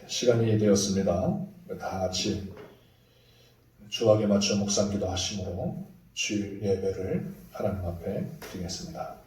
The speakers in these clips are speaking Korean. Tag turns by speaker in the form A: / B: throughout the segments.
A: 시간이 되었습니다. 다 같이 주학에 맞춰 묵상 기도하심으로 주일 예배를 하나님 앞에 드리겠습니다.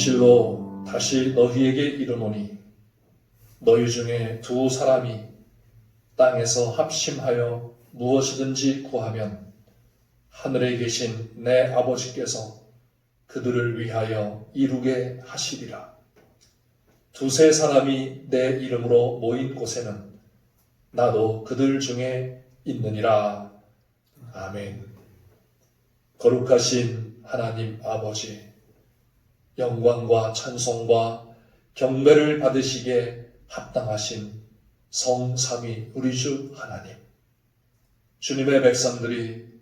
A: 진실로 다시 너희에게 이르노니 너희 중에 두 사람이 땅에서 합심하여 무엇이든지 구하면 하늘에 계신 내 아버지께서 그들을 위하여 이루게 하시리라. 두세 사람이 내 이름으로 모인 곳에는 나도 그들 중에 있느니라. 아멘. 거룩하신 하나님 아버지, 영광과 찬송과 경배를 받으시기에 합당하신 성삼위 우리 주 하나님, 주님의 백성들이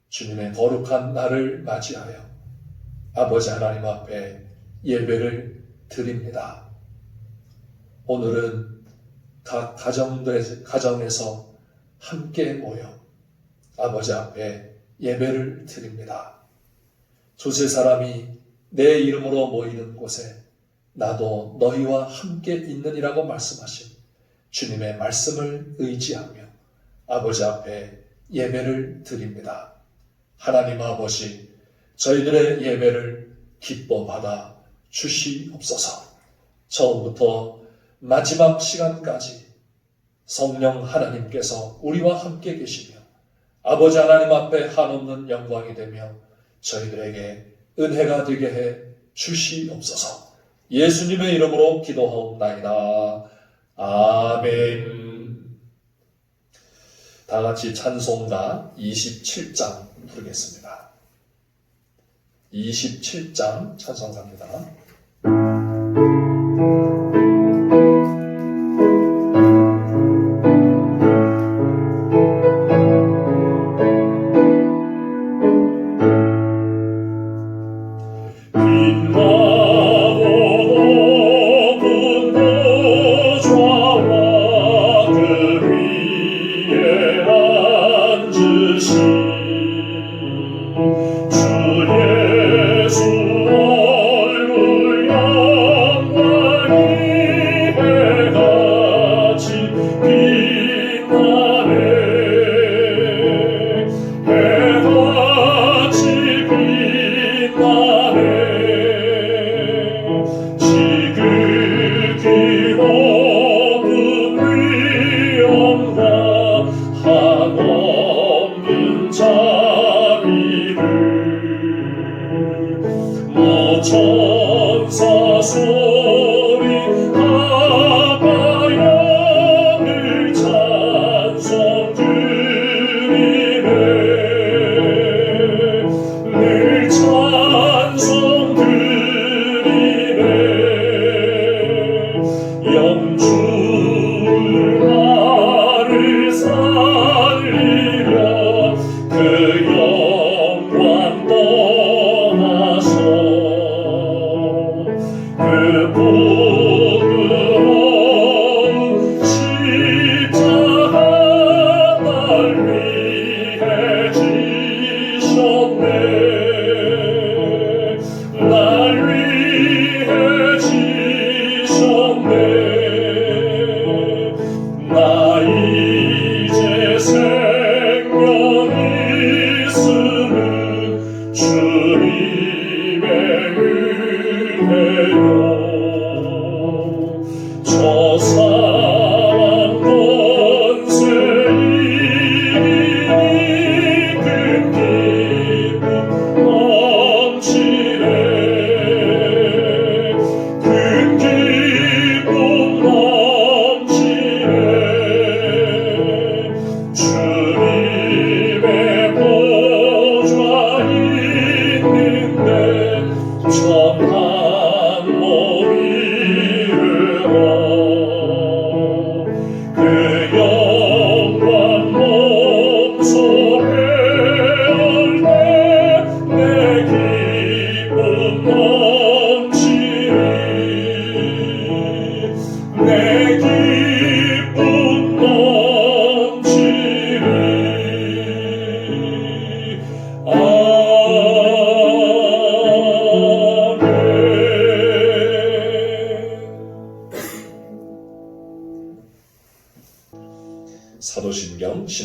A: 주님의 거룩한 날을 맞이하여 아버지 하나님 앞에 예배를 드립니다. 오늘은 각 가정에서 함께 모여 아버지 앞에 예배를 드립니다. 두세 사람이 내 이름으로 모이는 곳에 나도 너희와 함께 있느니라고 말씀하신 주님의 말씀을 의지하며 아버지 앞에 예배를 드립니다. 하나님 아버지, 저희들의 예배를 기뻐 받아 주시옵소서. 처음부터 마지막 시간까지 성령 하나님께서 우리와 함께 계시며 아버지 하나님 앞에 한없는 영광이 되며 저희들에게 은혜가 되게 해 주시옵소서. 예수님의 이름으로 기도하옵나이다. 아멘. 다 같이 찬송가 27장 부르겠습니다. 27장 찬송가입니다.
B: 주 예수 얼굴 영광이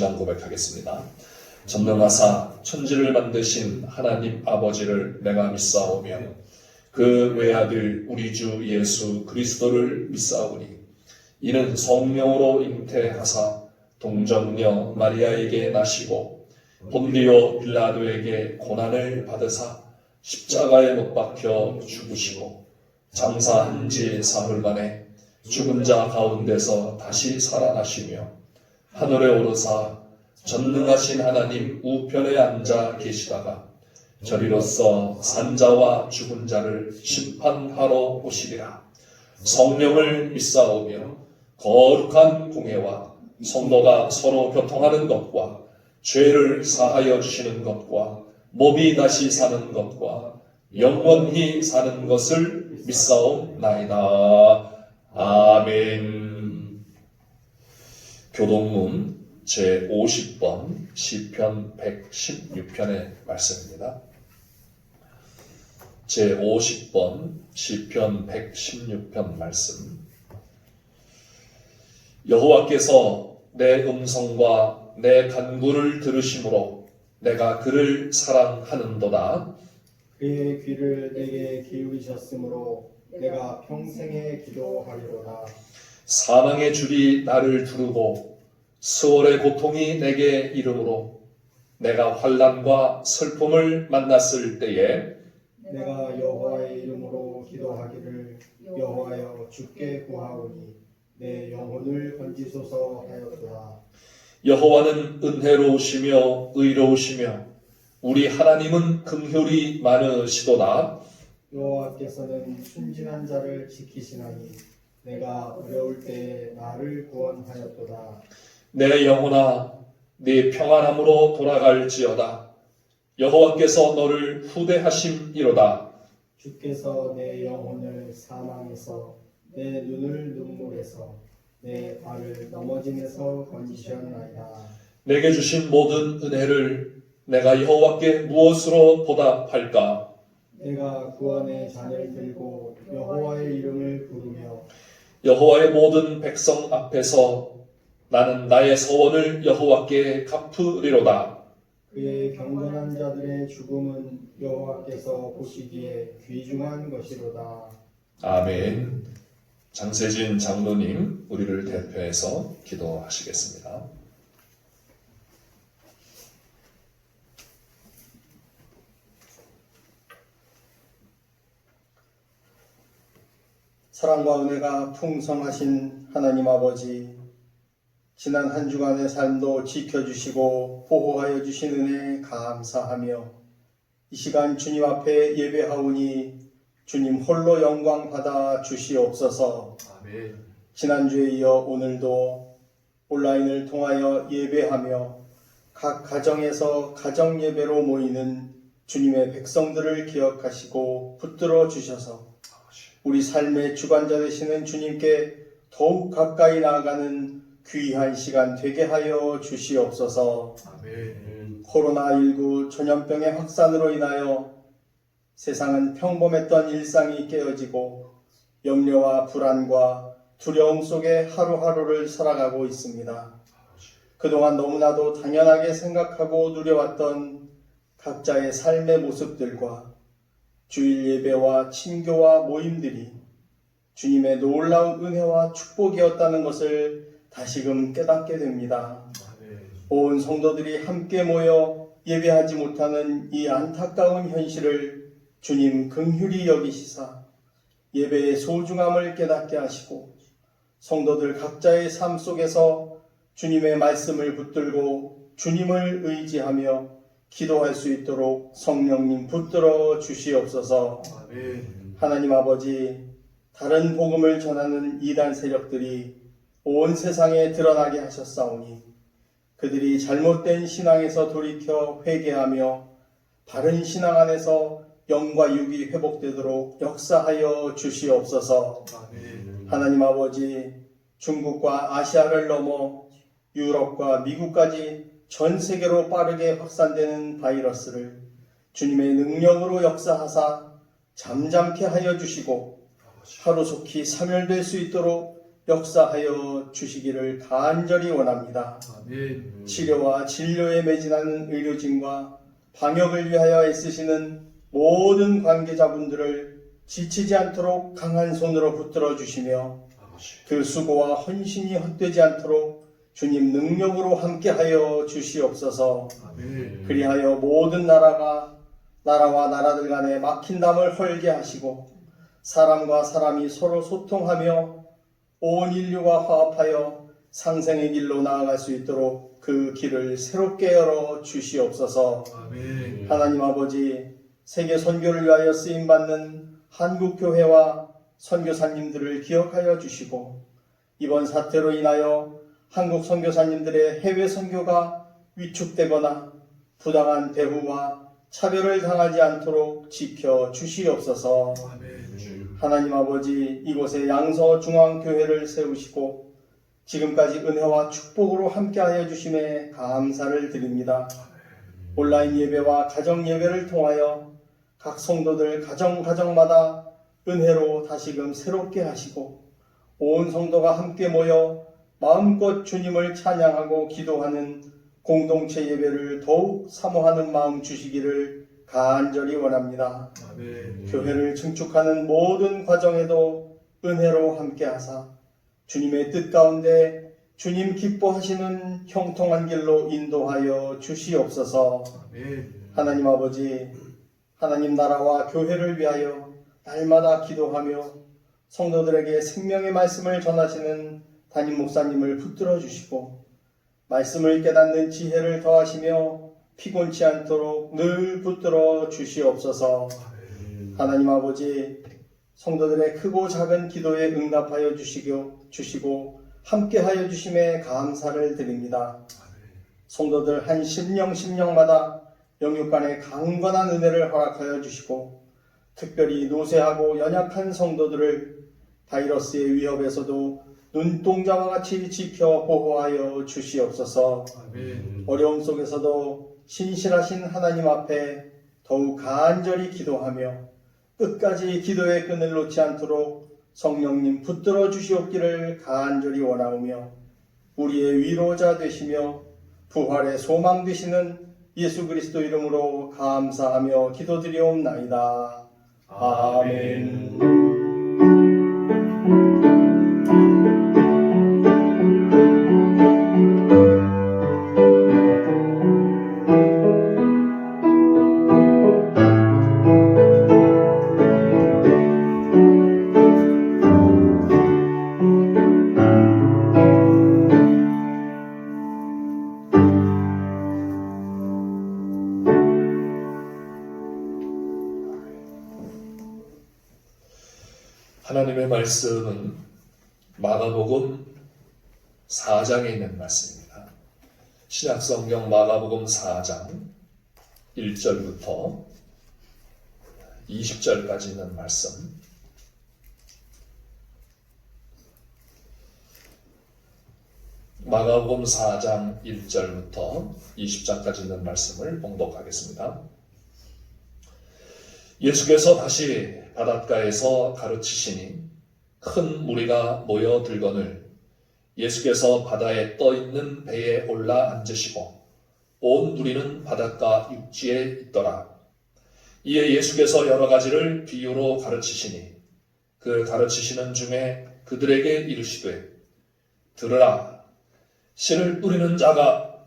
A: 신앙 고백하겠습니다. 전능하사 천지를 만드신 하나님 아버지를 내가 믿사오며 그 외아들 우리 주 예수 그리스도를 믿사오니 이는 성령으로 잉태하사 동정녀 마리아에게 나시고 본디오 빌라도에게 고난을 받으사 십자가에 못 박혀 죽으시고 장사한 지 사흘 만에 죽은 자 가운데서 다시 살아나시며 하늘에 오르사 전능하신 하나님 우편에 앉아 계시다가 저리로서 산자와 죽은 자를 심판하러 오시리라. 성령을 믿사오며 거룩한 공회와 성도가 서로 교통하는 것과 죄를 사하여 주시는 것과 몸이 다시 사는 것과 영원히 사는 것을 믿사옵나이다. 아멘. 교동문 제50번 시편 116편의 말씀입니다. 제50번 시편 116편 말씀. 여호와께서 내 음성과 내 간구를 들으심으로 내가 그를 사랑하는도다.
B: 그의 귀를 내게 기울이셨으므로 내가 평생에 기도하리로다.
A: 사망의 줄이 나를 두르고 수월의 고통이 내게 이르므로 내가 환난과 슬픔을 만났을 때에
B: 내가 여호와의 이름으로 기도하기를 여호와여 주께 구하오니 내 영혼을 건지소서 하였도다.
A: 여호와는 은혜로우시며 의로우시며 우리 하나님은 긍휼이 많으시도다.
B: 여호와께서는 순진한 자를 지키시나니 내가 어려울 때에 나를 구원하였도다.
A: 내 영혼아 네 평안함으로 돌아갈지어다. 여호와께서 너를 후대하심이로다.
B: 주께서 내 영혼을 사망에서 내 눈을 눈물에서 내 발을 넘어짐에서 건지셨나이다.
A: 내게 주신 모든 은혜를 내가 여호와께 무엇으로 보답할까?
B: 내가 구원의 잔을 들고 여호와의 이름을 부르며
A: 여호와의 모든 백성 앞에서 나는 나의 서원을 여호와께 갚으리로다.
B: 그의 경건한 자들의 죽음은 여호와께서 보시기에 귀중한 것이로다.
A: 아멘. 장세진 장로님 우리를 대표해서 기도하시겠습니다.
B: 사랑과 은혜가 풍성하신 하나님 아버지, 지난 한 주간의 삶도 지켜주시고 보호하여 주신 은혜에 감사하며 이 시간 주님 앞에 예배하오니 주님 홀로 영광 받아 주시옵소서.
A: 아멘.
B: 지난주에 이어 오늘도 온라인을 통하여 예배하며 각 가정에서 가정 예배로 모이는 주님의 백성들을 기억하시고 붙들어 주셔서 우리 삶의 주관자 되시는 주님께 더욱 가까이 나아가는 귀한 시간 되게 하여 주시옵소서.
A: 아멘.
B: 코로나19 전염병의 확산으로 인하여 세상은 평범했던 일상이 깨어지고 염려와 불안과 두려움 속에 하루하루를 살아가고 있습니다. 그동안 너무나도 당연하게 생각하고 누려왔던 각자의 삶의 모습들과 주일 예배와 친교와 모임들이 주님의 놀라운 은혜와 축복이었다는 것을 다시금 깨닫게 됩니다. 온 성도들이 함께 모여 예배하지 못하는 이 안타까운 현실을 주님 긍휼히 여기시사 예배의 소중함을 깨닫게 하시고 성도들 각자의 삶 속에서 주님의 말씀을 붙들고 주님을 의지하며 기도할 수 있도록 성령님 붙들어 주시옵소서.
A: 아멘.
B: 하나님 아버지, 다른 복음을 전하는 이단 세력들이 온 세상에 드러나게 하셨사오니 그들이 잘못된 신앙에서 돌이켜 회개하며 바른 신앙 안에서 영과 육이 회복되도록 역사하여 주시옵소서.
A: 아멘.
B: 하나님 아버지, 중국과 아시아를 넘어 유럽과 미국까지 전 세계로 빠르게 확산되는 바이러스를 주님의 능력으로 역사하사 잠잠케 하여 주시고 하루속히 사멸될 수 있도록 역사하여 주시기를 간절히 원합니다.
C: 아멘.
B: 치료와 진료에 매진하는 의료진과 방역을 위하여 애쓰시는 모든 관계자분들을 지치지 않도록 강한 손으로 붙들어 주시며 그 수고와 헌신이 헛되지 않도록 주님 능력으로 함께하여 주시옵소서.
C: 아멘.
B: 그리하여 모든 나라와 나라들 간에 막힌 담을 헐게 하시고 사람과 사람이 서로 소통하며 온 인류가 화합하여 상생의 길로 나아갈 수 있도록 그 길을 새롭게 열어 주시옵소서.
C: 아멘.
B: 하나님 아버지, 세계 선교를 위하여 쓰임받는 한국교회와 선교사님들을 기억하여 주시고 이번 사태로 인하여 한국 선교사님들의 해외 선교가 위축되거나 부당한 대우와 차별을 당하지 않도록 지켜 주시옵소서.
C: 아멘.
B: 하나님 아버지, 이곳에 양서중앙교회를 세우시고 지금까지 은혜와 축복으로 함께하여 주심에 감사를 드립니다. 온라인 예배와 가정 예배를 통하여 각 성도들 가정마다 은혜로 다시금 새롭게 하시고 온 성도가 함께 모여 마음껏 주님을 찬양하고 기도하는 공동체 예배를 더욱 사모하는 마음 주시기를 간절히 원합니다.
C: 아멘.
B: 교회를 증축하는 모든 과정에도 은혜로 함께하사 주님의 뜻 가운데 주님 기뻐하시는 형통한 길로 인도하여 주시옵소서.
C: 아멘.
B: 하나님 아버지, 하나님 나라와 교회를 위하여 날마다 기도하며 성도들에게 생명의 말씀을 전하시는 담임 목사님을 붙들어 주시고 말씀을 깨닫는 지혜를 더하시며 피곤치 않도록 늘 붙들어 주시옵소서. 하나님 아버지, 성도들의 크고 작은 기도에 응답하여 주시고 함께하여 주심에 감사를 드립니다. 성도들 한 심령마다 영육간의 강건한 은혜를 허락하여 주시고 특별히 노쇠하고 연약한 성도들을 바이러스의 위협에서도 눈동자와 같이 지켜 보호하여 주시옵소서.
C: 아멘.
B: 어려움 속에서도 신실하신 하나님 앞에 더욱 간절히 기도하며 끝까지 기도의 끈을 놓지 않도록 성령님 붙들어 주시옵기를 간절히 원하오며 우리의 위로자 되시며 부활의 소망 되시는 예수 그리스도 이름으로 감사하며 기도드리옵나이다. 아멘.
A: 하나님의 말씀은 마가복음 4장에 있는 말씀입니다. 신약성경 마가복음 4장 1절부터 20절까지 있는 말씀. 마가복음 4장 1절부터 20절까지 있는 말씀을 봉독하겠습니다. 예수께서 다시 바닷가에서 가르치시니 큰 무리가 모여들거늘 예수께서 바다에 떠있는 배에 올라 앉으시고 온 무리는 바닷가 육지에 있더라. 이에 예수께서 여러 가지를 비유로 가르치시니 그 가르치시는 중에 그들에게 이르시되 들으라. 씨를 뿌리는 자가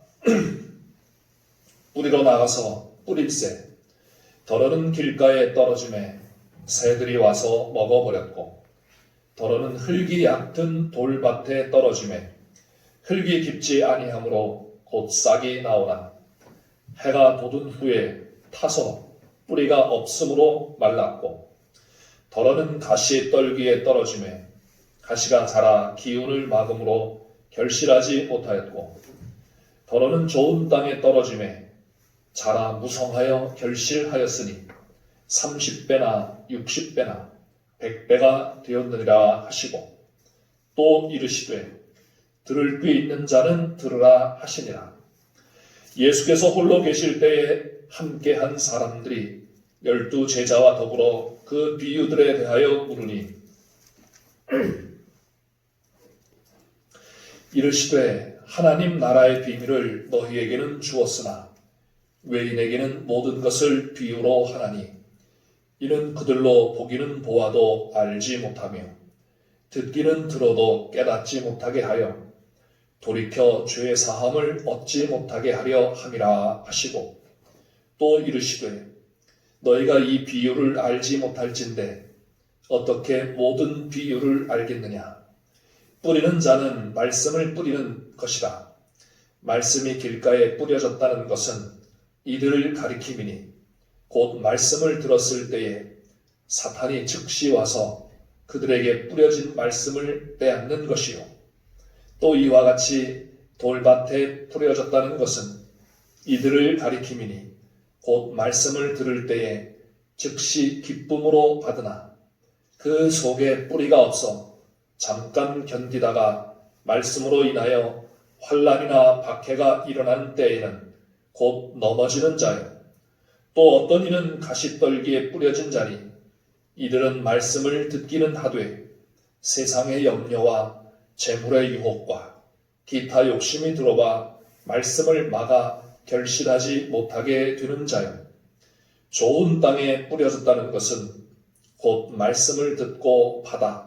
A: 뿌리러 나가서 뿌릴새 더러는 길가에 떨어짐에 새들이 와서 먹어버렸고 더러는 흙이 얕은 돌밭에 떨어짐에 흙이 깊지 아니하므로 곧 싹이 나오나 해가 돋은 후에 타서 뿌리가 없으므로 말랐고 더러는 가시 떨기에 떨어짐에 가시가 자라 기운을 막음으로 결실하지 못하였고 더러는 좋은 땅에 떨어짐에 자라 무성하여 결실하였으니 30배나 60배나 100배가 되었느니라 하시고 또 이르시되 들을 귀 있는 자는 들으라 하시니라. 예수께서 홀로 계실 때에 함께한 사람들이 12 제자와 더불어 그 비유들에 대하여 물으니 이르시되 하나님 나라의 비밀을 너희에게는 주었으나 외인에게는 모든 것을 비유로 하나니 이는 그들로 보기는 보아도 알지 못하며 듣기는 들어도 깨닫지 못하게 하여 돌이켜 죄 사함을 얻지 못하게 하려 함이라 하시고 또 이르시되 너희가 이 비유를 알지 못할진대 어떻게 모든 비유를 알겠느냐. 뿌리는 자는 말씀을 뿌리는 것이다. 말씀이 길가에 뿌려졌다는 것은 이들을 가리킴이니 곧 말씀을 들었을 때에 사탄이 즉시 와서 그들에게 뿌려진 말씀을 빼앗는 것이요. 또 이와 같이 돌밭에 뿌려졌다는 것은 이들을 가리킴이니 곧 말씀을 들을 때에 즉시 기쁨으로 받으나 그 속에 뿌리가 없어 잠깐 견디다가 말씀으로 인하여 환난이나 박해가 일어난 때에는 곧 넘어지는 자요. 또 어떤 이는 가시떨기에 뿌려진 자니 이들은 말씀을 듣기는 하되 세상의 염려와 재물의 유혹과 기타 욕심이 들어와 말씀을 막아 결실하지 못하게 되는 자요. 좋은 땅에 뿌려졌다는 것은 곧 말씀을 듣고 받아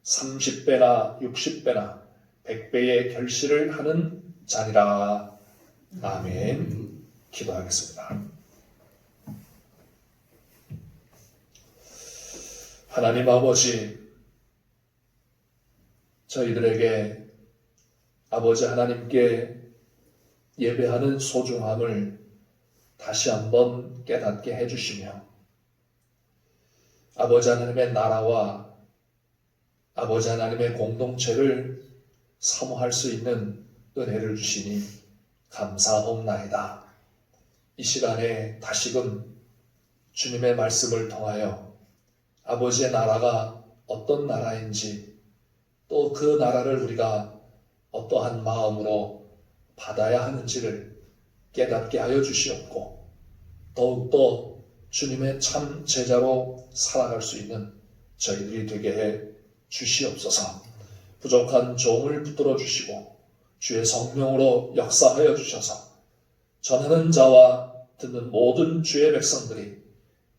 A: 30배나 60배나 100배의 결실을 하는 자니라. 아멘. 기도하겠습니다. 하나님 아버지, 저희들에게 아버지 하나님께 예배하는 소중함을 다시 한번 깨닫게 해주시며 아버지 하나님의 나라와 아버지 하나님의 공동체를 사모할 수 있는 은혜를 주시니 감사옵나이다. 이 시간에 다시금 주님의 말씀을 통하여 아버지의 나라가 어떤 나라인지 또 그 나라를 우리가 어떠한 마음으로 받아야 하는지를 깨닫게 하여 주시옵고 더욱더 주님의 참 제자로 살아갈 수 있는 저희들이 되게 해 주시옵소서. 부족한 종을 붙들어 주시고 주의 성령으로 역사하여 주셔서 전하는 자와 듣는 모든 주의 백성들이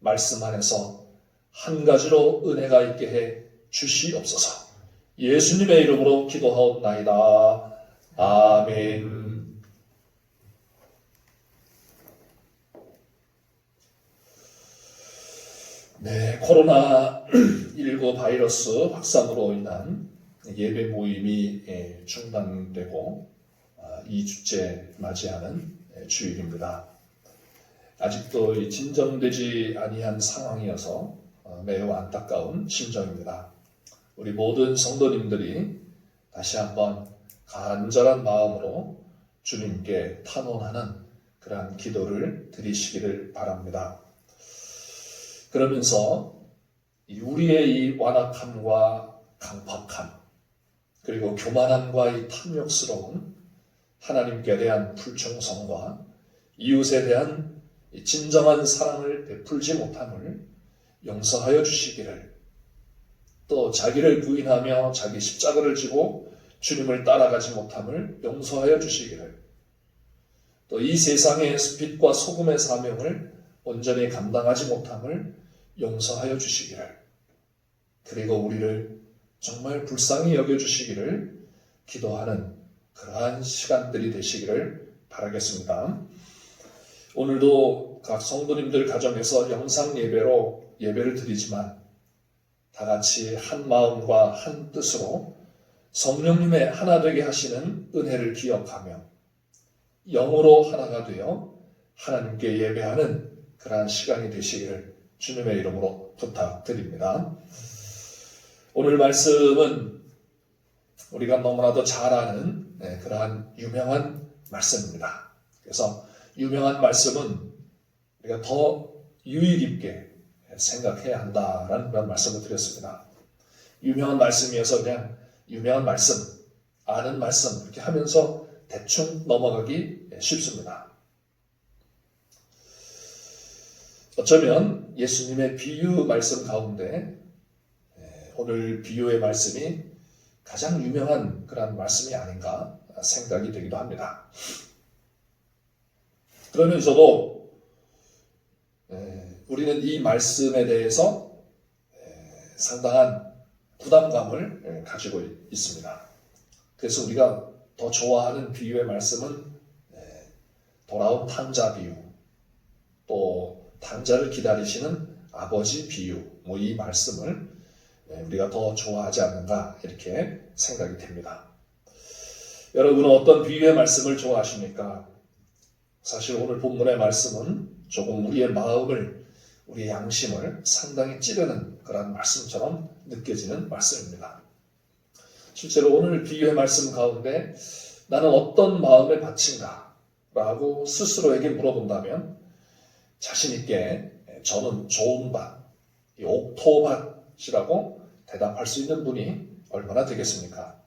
A: 말씀 안에서 한 가지로 은혜가 있게 해 주시옵소서. 예수님의 이름으로 기도하옵나이다. 아멘. 네, 코로나19 바이러스 확산으로 인한 예배 모임이 중단되고 2주째 맞이하는 주일입니다. 아직도 진정되지 아니한 상황이어서 매우 안타까운 심정입니다. 우리 모든 성도님들이 다시 한번 간절한 마음으로 주님께 탄원하는 그러한 기도를 드리시기를 바랍니다. 그러면서 우리의 이 완악함과 강팍함 그리고 교만함과 이 탐욕스러운 하나님께 대한 불충성과 이웃에 대한 진정한 사랑을 베풀지 못함을 용서하여 주시기를 또 자기를 부인하며 자기 십자가를 지고 주님을 따라가지 못함을 용서하여 주시기를 또 이 세상의 빛과 소금의 사명을 온전히 감당하지 못함을 용서하여 주시기를 그리고 우리를 정말 불쌍히 여겨주시기를 기도하는 그러한 시간들이 되시기를 바라겠습니다. 오늘도 각 성도님들 가정에서 영상 예배로 예배를 드리지만 다 같이 한 마음과 한 뜻으로 성령님의 하나 되게 하시는 은혜를 기억하며 영으로 하나가 되어 하나님께 예배하는 그러한 시간이 되시기를 주님의 이름으로 부탁드립니다. 오늘 말씀은 우리가 너무나도 잘 아는 그러한 유명한 말씀입니다. 그래서 유명한 말씀은 우리가 더 유의 깊게 생각해야 한다라는 그런 말씀을 드렸습니다. 유명한 말씀이어서 그냥 유명한 말씀, 아는 말씀 이렇게 하면서 대충 넘어가기 쉽습니다. 어쩌면 예수님의 비유 말씀 가운데 오늘 비유의 말씀이 가장 유명한 그런 말씀이 아닌가 생각이 되기도 합니다. 그러면서도 우리는 이 말씀에 대해서 상당한 부담감을 가지고 있습니다. 그래서 우리가 더 좋아하는 비유의 말씀은 돌아온 탕자 비유, 또 탕자를 기다리시는 아버지 비유, 이 말씀을 우리가 더 좋아하지 않는가 이렇게 생각이 됩니다. 여러분은 어떤 비유의 말씀을 좋아하십니까? 사실 오늘 본문의 말씀은 조금 우리의 마음을, 우리의 양심을 상당히 찌르는 그런 말씀처럼 느껴지는 말씀입니다. 실제로 오늘 비유의 말씀 가운데 나는 어떤 마음의 밭인가? 라고 스스로에게 물어본다면 자신 있게 저는 좋은 밭, 이 옥토밭이라고 대답할 수 있는 분이 얼마나 되겠습니까?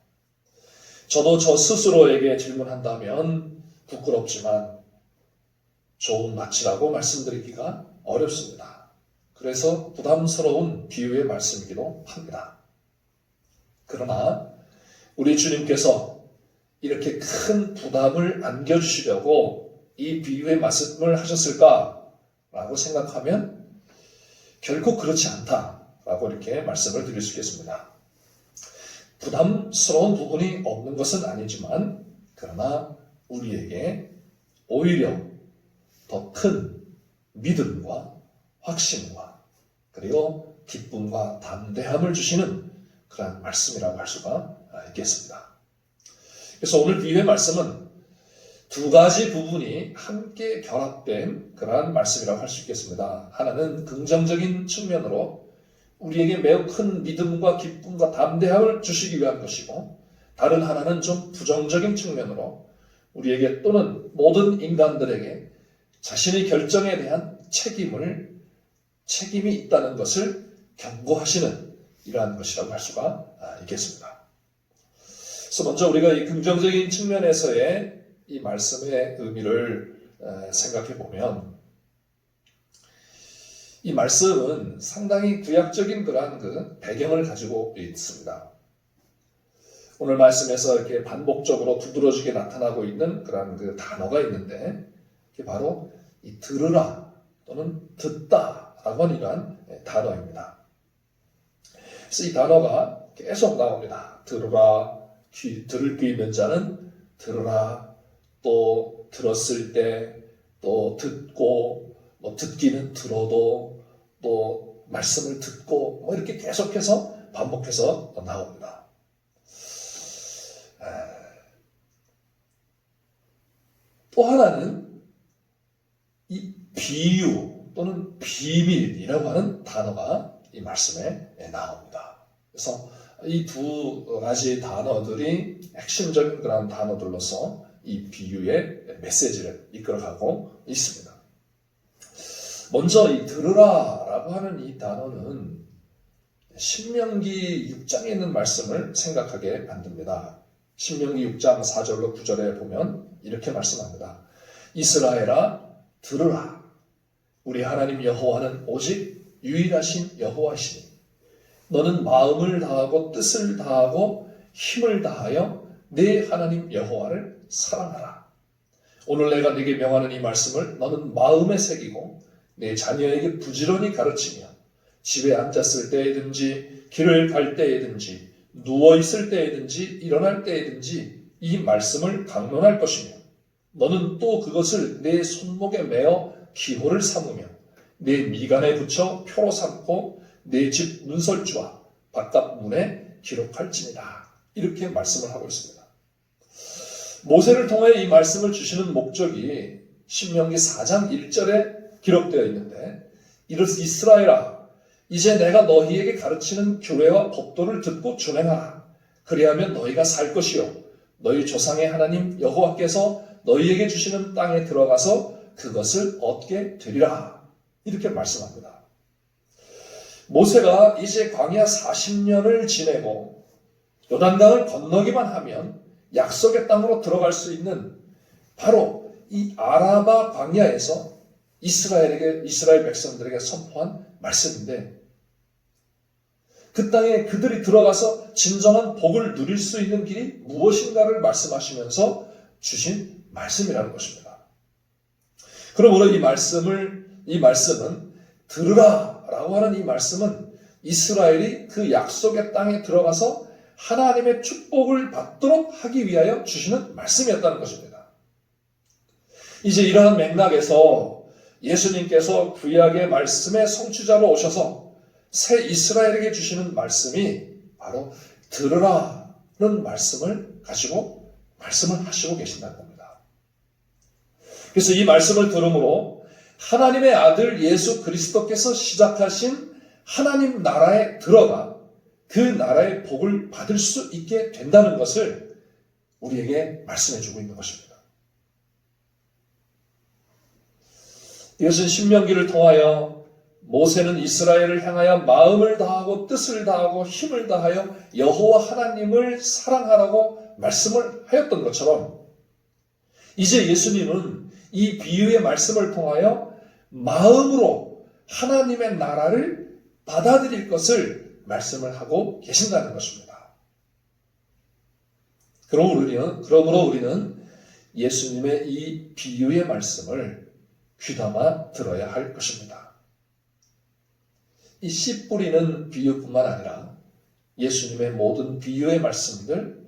A: 저도 저 스스로에게 질문한다면 부끄럽지만 좋은 밭이라고 말씀드리기가 어렵습니다. 그래서 부담스러운 비유의 말씀이기도 합니다. 그러나 우리 주님께서 이렇게 큰 부담을 안겨주시려고 이 비유의 말씀을 하셨을까라고 생각하면 결코 그렇지 않다라고 이렇게 말씀을 드릴 수 있겠습니다. 부담스러운 부분이 없는 것은 아니지만 그러나 우리에게 오히려 더 큰 믿음과 확신과 그리고 기쁨과 담대함을 주시는 그런 말씀이라고 할 수가 있겠습니다. 그래서 오늘 비유의 말씀은 두 가지 부분이 함께 결합된 그러한 말씀이라고 할 수 있겠습니다. 하나는 긍정적인 측면으로 우리에게 매우 큰 믿음과 기쁨과 담대함을 주시기 위한 것이고, 다른 하나는 좀 부정적인 측면으로 우리에게 또는 모든 인간들에게 자신의 결정에 대한 책임이 있다는 것을 경고하시는 이러한 것이라고 할 수가 있겠습니다. 그래서 먼저 우리가 이 긍정적인 측면에서의 이 말씀의 의미를 생각해 보면, 이 말씀은 상당히 구약적인 그러한 그 배경을 가지고 있습니다. 오늘 말씀에서 이렇게 반복적으로 두드러지게 나타나고 있는 그러한 그 단어가 있는데, 그게 바로 이 들으라 또는 듣다라고 하는 이러한 단어입니다. 그래서 이 단어가 계속 나옵니다. 들으라, 들을 귀 있는 자는 들으라, 또 들었을 때, 또 듣고, 듣기는 들어도, 또 말씀을 듣고, 이렇게 계속해서 반복해서 나옵니다. 또 하나는 이 비유 또는 비밀이라고 하는 단어가 이 말씀에 나옵니다. 그래서 이 두 가지 단어들이 핵심적인 그런 단어들로서 이 비유의 메시지를 이끌어가고 있습니다. 먼저 이 들으라라고 하는 이 단어는 신명기 6장에 있는 말씀을 생각하게 만듭니다. 신명기 6장 4절로 9절에 보면 이렇게 말씀합니다. 이스라엘아 들으라. 우리 하나님 여호와는 오직 유일하신 여호와시니 너는 마음을 다하고 뜻을 다하고 힘을 다하여 내 하나님 여호와를 사랑하라. 오늘 내가 네게 명하는 이 말씀을 너는 마음에 새기고 내 자녀에게 부지런히 가르치며 집에 앉았을 때에든지 길을 갈 때에든지 누워있을 때에든지 일어날 때에든지 이 말씀을 강론할 것이며 너는 또 그것을 내 손목에 매어 기호를 삼으며 내 미간에 붙여 표로 삼고 내 집 문설주와 바깥 문에 기록할지니라. 이렇게 말씀을 하고 있습니다. 모세를 통해 이 말씀을 주시는 목적이 신명기 4장 1절에 기록되어 있는데, 이스라엘아 이제 내가 너희에게 가르치는 규례와 법도를 듣고 준행하라. 그리하면 너희가 살 것이요 너희 조상의 하나님 여호와께서 너희에게 주시는 땅에 들어가서 그것을 얻게 되리라. 이렇게 말씀합니다. 모세가 이제 광야 40년을 지내고 요단강을 건너기만 하면 약속의 땅으로 들어갈 수 있는 바로 이 아라바 광야에서 이스라엘 백성들에게 선포한 말씀인데, 그 땅에 그들이 들어가서 진정한 복을 누릴 수 있는 길이 무엇인가를 말씀하시면서 주신 말씀이라는 것입니다. 그러므로 이 말씀은 들으라 라고 하는 이 말씀은 이스라엘이 그 약속의 땅에 들어가서 하나님의 축복을 받도록 하기 위하여 주시는 말씀이었다는 것입니다. 이제 이러한 맥락에서 예수님께서 구약의 말씀의 성취자로 오셔서 새 이스라엘에게 주시는 말씀이 바로 들으라는 말씀을 가지고 말씀을 하시고 계신다는 겁니다. 그래서 이 말씀을 들음으로 하나님의 아들 예수 그리스도께서 시작하신 하나님 나라에 들어가 그 나라의 복을 받을 수 있게 된다는 것을 우리에게 말씀해 주고 있는 것입니다. 이것은 신명기를 통하여 모세는 이스라엘을 향하여 마음을 다하고 뜻을 다하고 힘을 다하여 여호와 하나님을 사랑하라고 말씀을 하였던 것처럼 이제 예수님은 이 비유의 말씀을 통하여 마음으로 하나님의 나라를 받아들일 것을 말씀을 하고 계신다는 것입니다. 그러므로 우리는 예수님의 이 비유의 말씀을 귀담아 들어야 할 것입니다. 이 씨 뿌리는 비유뿐만 아니라 예수님의 모든 비유의 말씀들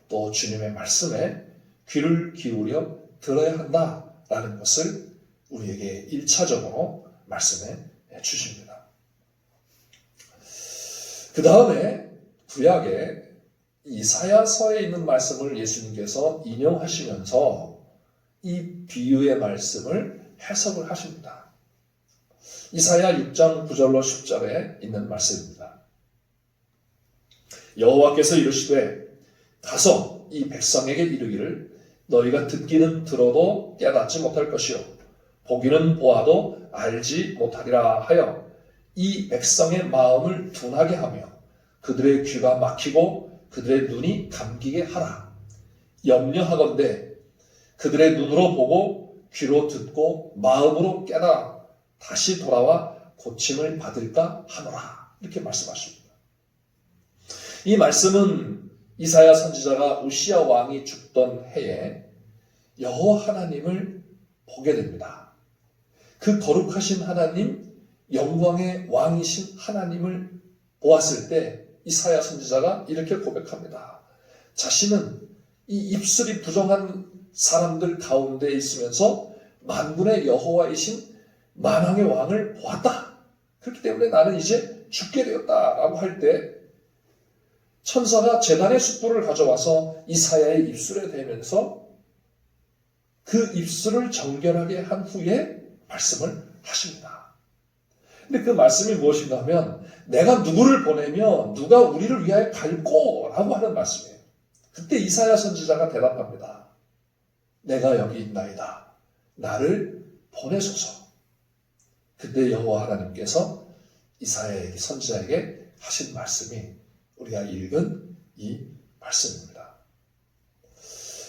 A: 또 주님의 말씀에 귀를 기울여 들어야 한다라는 것을 우리에게 1차적으로 말씀해 주십니다. 그 다음에 구약의 이사야서에 있는 말씀을 예수님께서 인용하시면서 이 비유의 말씀을 해석을 하십니다. 이사야 6장 9절로 10절에 있는 말씀입니다. 여호와께서 이르시되 가서 이 백성에게 이르기를 너희가 듣기는 들어도 깨닫지 못할 것이요 보기는 보아도 알지 못하리라 하여 이 백성의 마음을 둔하게 하며 그들의 귀가 막히고 그들의 눈이 감기게 하라. 염려하건대 그들의 눈으로 보고 귀로 듣고 마음으로 깨달아 다시 돌아와 고침을 받을까 하노라. 이렇게 말씀하십니다. 이 말씀은 이사야 선지자가 우시야 왕이 죽던 해에 여호와 하나님을 보게 됩니다. 그 거룩하신 하나님, 영광의 왕이신 하나님을 보았을 때 이사야 선지자가 이렇게 고백합니다. 자신은 이 입술이 부정한 사람들 가운데 있으면서 만군의 여호와이신 만왕의 왕을 보았다. 그렇기 때문에 나는 이제 죽게 되었다라고 할 때 천사가 제단의 숯불을 가져와서 이사야의 입술에 대면서 그 입술을 정결하게 한 후에 말씀을 하십니다. 근데 그 말씀이 무엇인가 하면 내가 누구를 보내며 누가 우리를 위하여 갈꼬 라고 하는 말씀이에요. 그때 이사야 선지자가 대답합니다. 내가 여기 있나이다. 나를 보내소서. 그때 여호와 하나님께서 이사야에게 선지자에게 하신 말씀이 우리가 읽은 이 말씀입니다.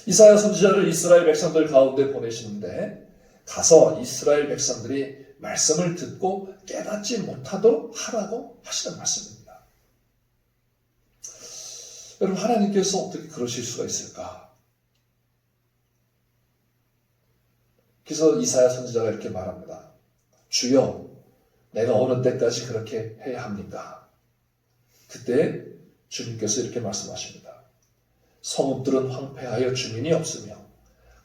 A: 이사야 선지자를 이스라엘 백성들 가운데 보내시는데 가서 이스라엘 백성들이 말씀을 듣고 깨닫지 못하도록 하라고 하시는 말씀입니다. 여러분 하나님께서 어떻게 그러실 수가 있을까? 그래서 이사야 선지자가 이렇게 말합니다. 주여, 내가 어느 때까지 그렇게 해야 합니까? 그때 주님께서 이렇게 말씀하십니다. 성읍들은 황폐하여 주민이 없으며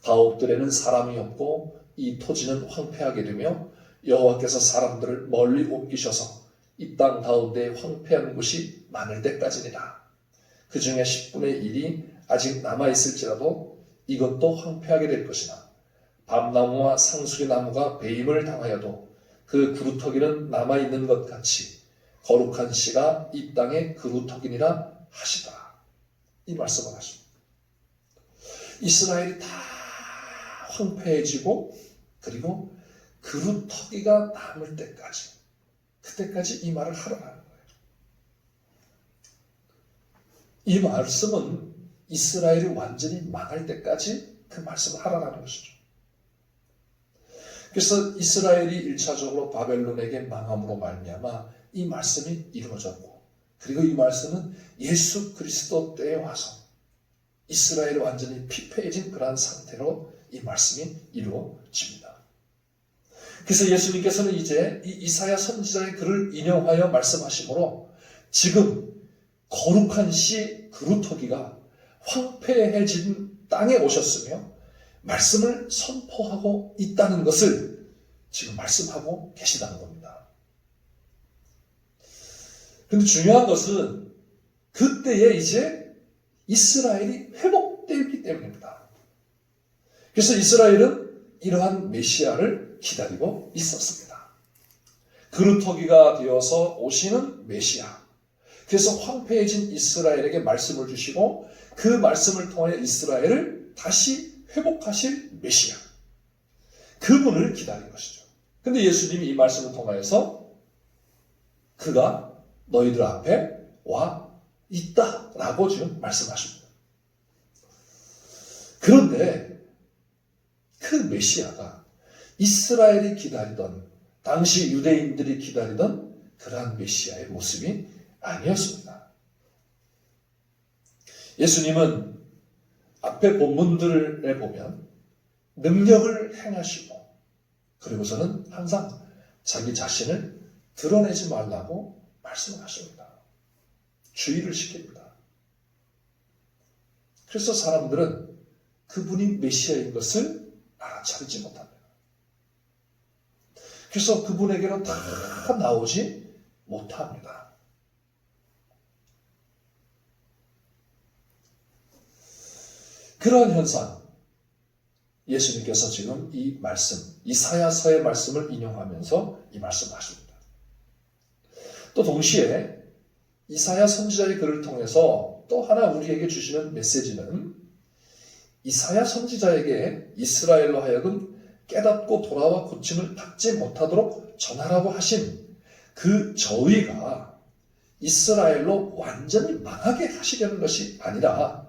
A: 가옥들에는 사람이 없고 이 토지는 황폐하게 되며 여호와께서 사람들을 멀리 옮기셔서 이 땅 가운데 황폐한 곳이 많을 때까지니라. 그 중에 10분의 1이 아직 남아있을지라도 이것도 황폐하게 될 것이나 밤나무와 상수리 나무가 배임을 당하여도 그 그루터기는 남아있는 것 같이 거룩한 씨가 이 땅의 그루터기니라 하시다. 이 말씀을 하십니다. 이스라엘이 다 황폐해지고 그리고 그루터기가 남을 때까지 그때까지 이 말을 하라는 거예요. 이 말씀은 이스라엘이 완전히 망할 때까지 그 말씀을 하라는 것이죠. 그래서 이스라엘이 1차적으로 바벨론에게 망함으로 말미암아 이 말씀이 이루어졌고 그리고 이 말씀은 예수 그리스도 때에 와서 이스라엘이 완전히 피폐해진 그러한 상태로 이 말씀이 이루어집니다. 그래서 예수님께서는 이제 이 이사야 선지자의 글을 인용하여 말씀하시므로 지금 거룩한 시 그루터기가 황폐해진 땅에 오셨으며 말씀을 선포하고 있다는 것을 지금 말씀하고 계시다는 겁니다. 그런데 중요한 것은 그때에 이제 이스라엘이 회복되었기 때문입니다. 그래서 이스라엘은 이러한 메시아를 기다리고 있었습니다. 그루터기가 되어서 오시는 메시아. 그래서 황폐해진 이스라엘에게 말씀을 주시고 그 말씀을 통해 이스라엘을 다시 회복하실 메시아. 그분을 기다린 것이죠. 근데 예수님이 이 말씀을 통하여서 그가 너희들 앞에 와 있다라고 지금 말씀하십니다. 그런데 그 메시아가 이스라엘이 기다리던, 당시 유대인들이 기다리던 그러한 메시아의 모습이 아니었습니다. 예수님은 앞에 본문들에 보면 능력을 행하시고 그리고서는 항상 자기 자신을 드러내지 말라고 말씀을 하십니다. 주의를 시킵니다. 그래서 사람들은 그분이 메시아인 것을 알아차리지 못합니다. 그래서 그분에게로 다 나오지 못합니다. 그러한 현상, 예수님께서 지금 이 말씀, 이사야서의 말씀을 인용하면서 이 말씀을 하십니다. 또 동시에 이사야 선지자의 글을 통해서 또 하나 우리에게 주시는 메시지는 이사야 선지자에게 이스라엘로 하여금 깨닫고 돌아와 고침을 받지 못하도록 전하라고 하신 그 저위가 이스라엘로 완전히 망하게 하시려는 것이 아니라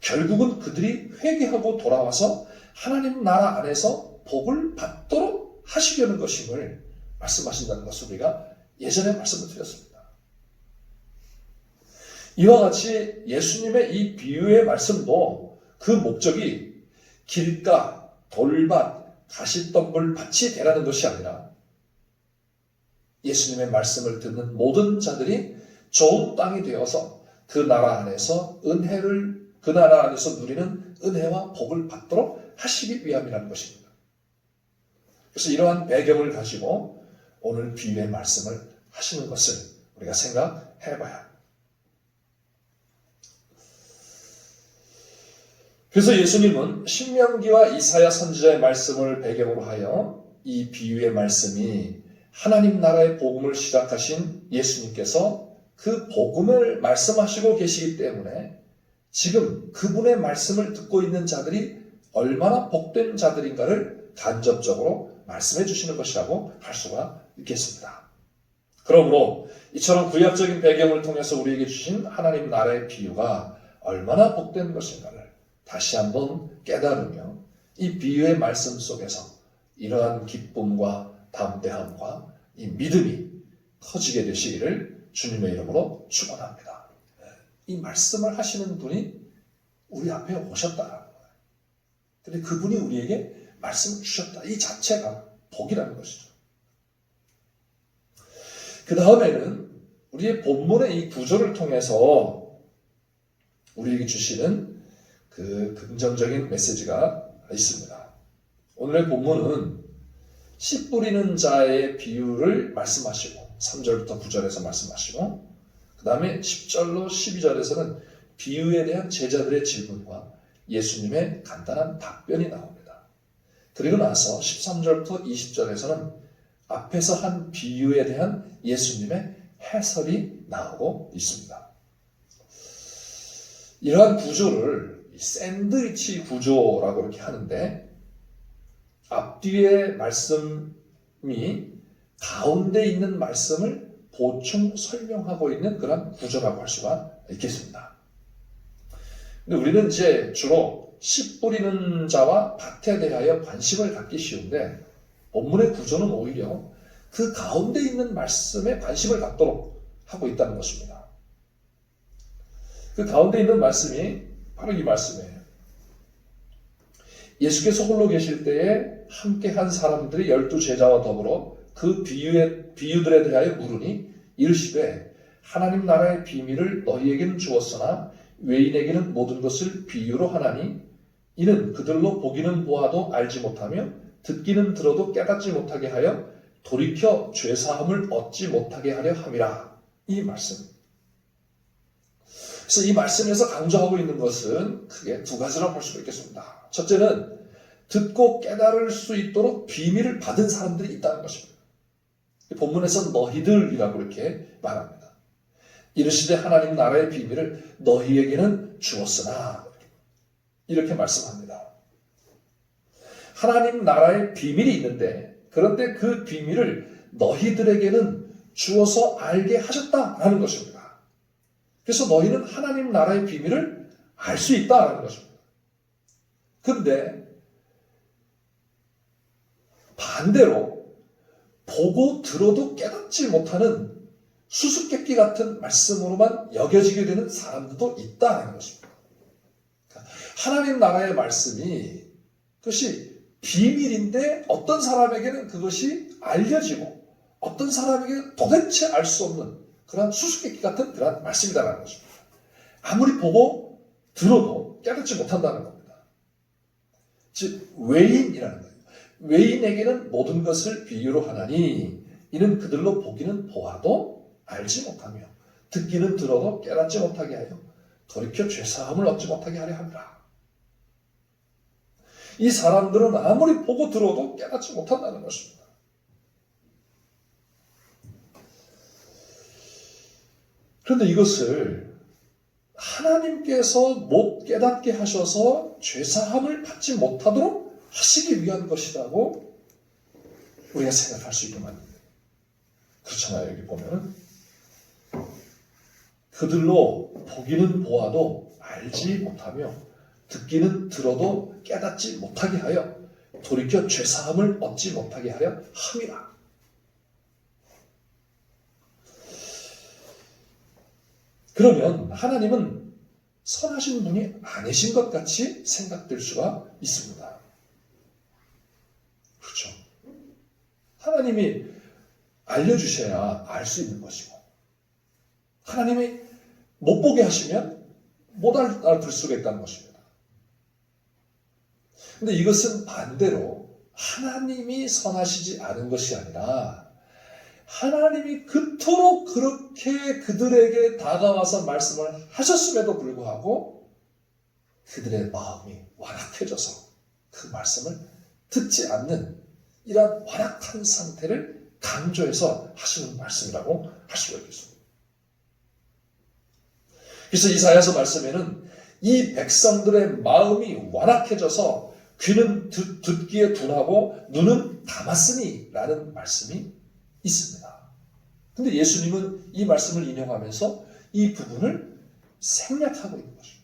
A: 결국은 그들이 회개하고 돌아와서 하나님 나라 안에서 복을 받도록 하시려는 것임을 말씀하신다는 것을 우리가 예전에 말씀을 드렸습니다. 이와 같이 예수님의 이 비유의 말씀도 그 목적이 길가, 돌밭, 가시덤불 밭이 되라는 것이 아니라 예수님의 말씀을 듣는 모든 자들이 좋은 땅이 되어서 그 나라 안에서 그 나라 안에서 누리는 은혜와 복을 받도록 하시기 위함이라는 것입니다. 그래서 이러한 배경을 가지고 오늘 비유의 말씀을 하시는 것을 우리가 생각해 봐야 합니다. 그래서 예수님은 신명기와 이사야 선지자의 말씀을 배경으로 하여 이 비유의 말씀이 하나님 나라의 복음을 시작하신 예수님께서 그 복음을 말씀하시고 계시기 때문에 지금 그분의 말씀을 듣고 있는 자들이 얼마나 복된 자들인가를 간접적으로 말씀해 주시는 것이라고 할 수가 있겠습니다. 그러므로 이처럼 구약적인 배경을 통해서 우리에게 주신 하나님 나라의 비유가 얼마나 복된 것인가를 다시 한번 깨달으며 이 비유의 말씀 속에서 이러한 기쁨과 담대함과 이 믿음이 커지게 되시기를 주님의 이름으로 축원합니다. 이 말씀을 하시는 분이 우리 앞에 오셨다라는 거예요. 근데 그분이 우리에게 말씀을 주셨다. 이 자체가 복이라는 것이죠. 그 다음에는 우리의 본문의 이 구조를 통해서 우리에게 주시는 그 긍정적인 메시지가 있습니다. 오늘의 본문은 씨 뿌리는 자의 비유를 말씀하시고 3절부터 9절에서 말씀하시고 그 다음에 10절로 12절에서는 비유에 대한 제자들의 질문과 예수님의 간단한 답변이 나옵니다. 그리고 나서 13절부터 20절에서는 앞에서 한 비유에 대한 예수님의 해설이 나오고 있습니다. 이러한 구조를 샌드위치 구조라고 이렇게 하는데 앞뒤의 말씀이 가운데 있는 말씀을 보충 설명하고 있는 그런 구조라고 할 수가 있겠습니다. 근데 우리는 이제 주로 씨 뿌리는 자와 밭에 대하여 관심을 갖기 쉬운데 본문의 구조는 오히려 그 가운데 있는 말씀에 관심을 갖도록 하고 있다는 것입니다. 그 가운데 있는 말씀이 바로 이 말씀이에요. 예수께서 홀로 계실 때에 함께 한 사람들이 12제자와 더불어 그 비유들에 대하여 물으니 이르시되 하나님 나라의 비밀을 너희에게는 주었으나 외인에게는 모든 것을 비유로 하나니 이는 그들로 보기는 보아도 알지 못하며 듣기는 들어도 깨닫지 못하게 하여 돌이켜 죄사함을 얻지 못하게 하려 함이라. 이 말씀. 그래서 이 말씀에서 강조하고 있는 것은 크게 두 가지로 볼 수가 있겠습니다. 첫째는 듣고 깨달을 수 있도록 비밀을 받은 사람들이 있다는 것입니다. 본문에서는 너희들이라고 이렇게 말합니다. 이르시되 하나님 나라의 비밀을 너희에게는 주었으나 이렇게 말씀합니다. 하나님 나라의 비밀이 있는데 그런데 그 비밀을 너희들에게는 주어서 알게 하셨다라는 것입니다. 그래서 너희는 하나님 나라의 비밀을 알 수 있다라는 것입니다. 그런데 반대로 보고 들어도 깨닫지 못하는 수수께끼 같은 말씀으로만 여겨지게 되는 사람들도 있다는 것입니다. 하나님 나라의 말씀이 그것이 비밀인데 어떤 사람에게는 그것이 알려지고 어떤 사람에게는 도대체 알 수 없는 그런 수수께끼 같은 그런 말씀이다라는 것입니다. 아무리 보고 들어도 깨닫지 못한다는 겁니다. 즉 외인이라는 거예요. 외인에게는 모든 것을 비유로 하나니 이는 그들로 보기는 보아도 알지 못하며 듣기는 들어도 깨닫지 못하게 하여 돌이켜 죄사함을 얻지 못하게 하려 함이라. 이 사람들은 아무리 보고 들어도 깨닫지 못한다는 것입니다. 그런데 이것을 하나님께서 못 깨닫게 하셔서 죄사함을 받지 못하도록 하시기 위한 것이라고 우리가 생각할 수 있게 만듭니다. 그렇잖아요. 여기 보면 그들로 보기는 보아도 알지 못하며 듣기는 들어도 깨닫지 못하게 하여 돌이켜 죄사함을 얻지 못하게 하려 함이라. 그러면 하나님은 선하신 분이 아니신 것 같이 생각될 수가 있습니다. 그렇죠. 하나님이 알려주셔야 알 수 있는 것이고 하나님이 못 보게 하시면 못 알아들 수가 있다는 것입니다. 근데 이것은 반대로 하나님이 선하시지 않은 것이 아니라 하나님이 그토록 그렇게 그들에게 다가와서 말씀을 하셨음에도 불구하고 그들의 마음이 완악해져서 그 말씀을 듣지 않는 이러한 완악한 상태를 강조해서 하시는 말씀이라고 할 수가 있겠습니다. 그래서 이사야서 말씀에는 이 백성들의 마음이 완악해져서 귀는 듣기에 둔하고 눈은 감았으니 라는 말씀이 있습니다. 근데 예수님은 이 말씀을 인용하면서 이 부분을 생략하고 있는 것입니다.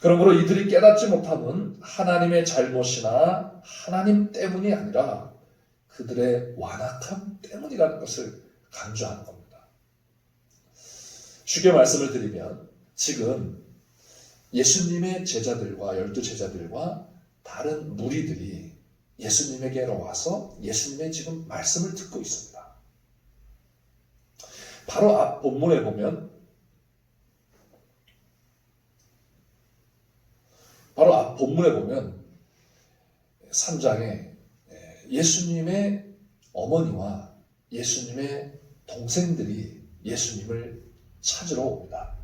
A: 그러므로 이들이 깨닫지 못함은 하나님의 잘못이나 하나님 때문이 아니라 그들의 완악함 때문이라는 것을 강조하는 겁니다. 쉽게 말씀을 드리면 지금 예수님의 제자들과 12제자들과 다른 무리들이 예수님에게로 와서 예수님의 지금 말씀을 듣고 있습니다. 바로 앞 본문에 보면 바로 앞 본문에 보면 3장에 예수님의 어머니와 예수님의 동생들이 예수님을 찾으러 옵니다.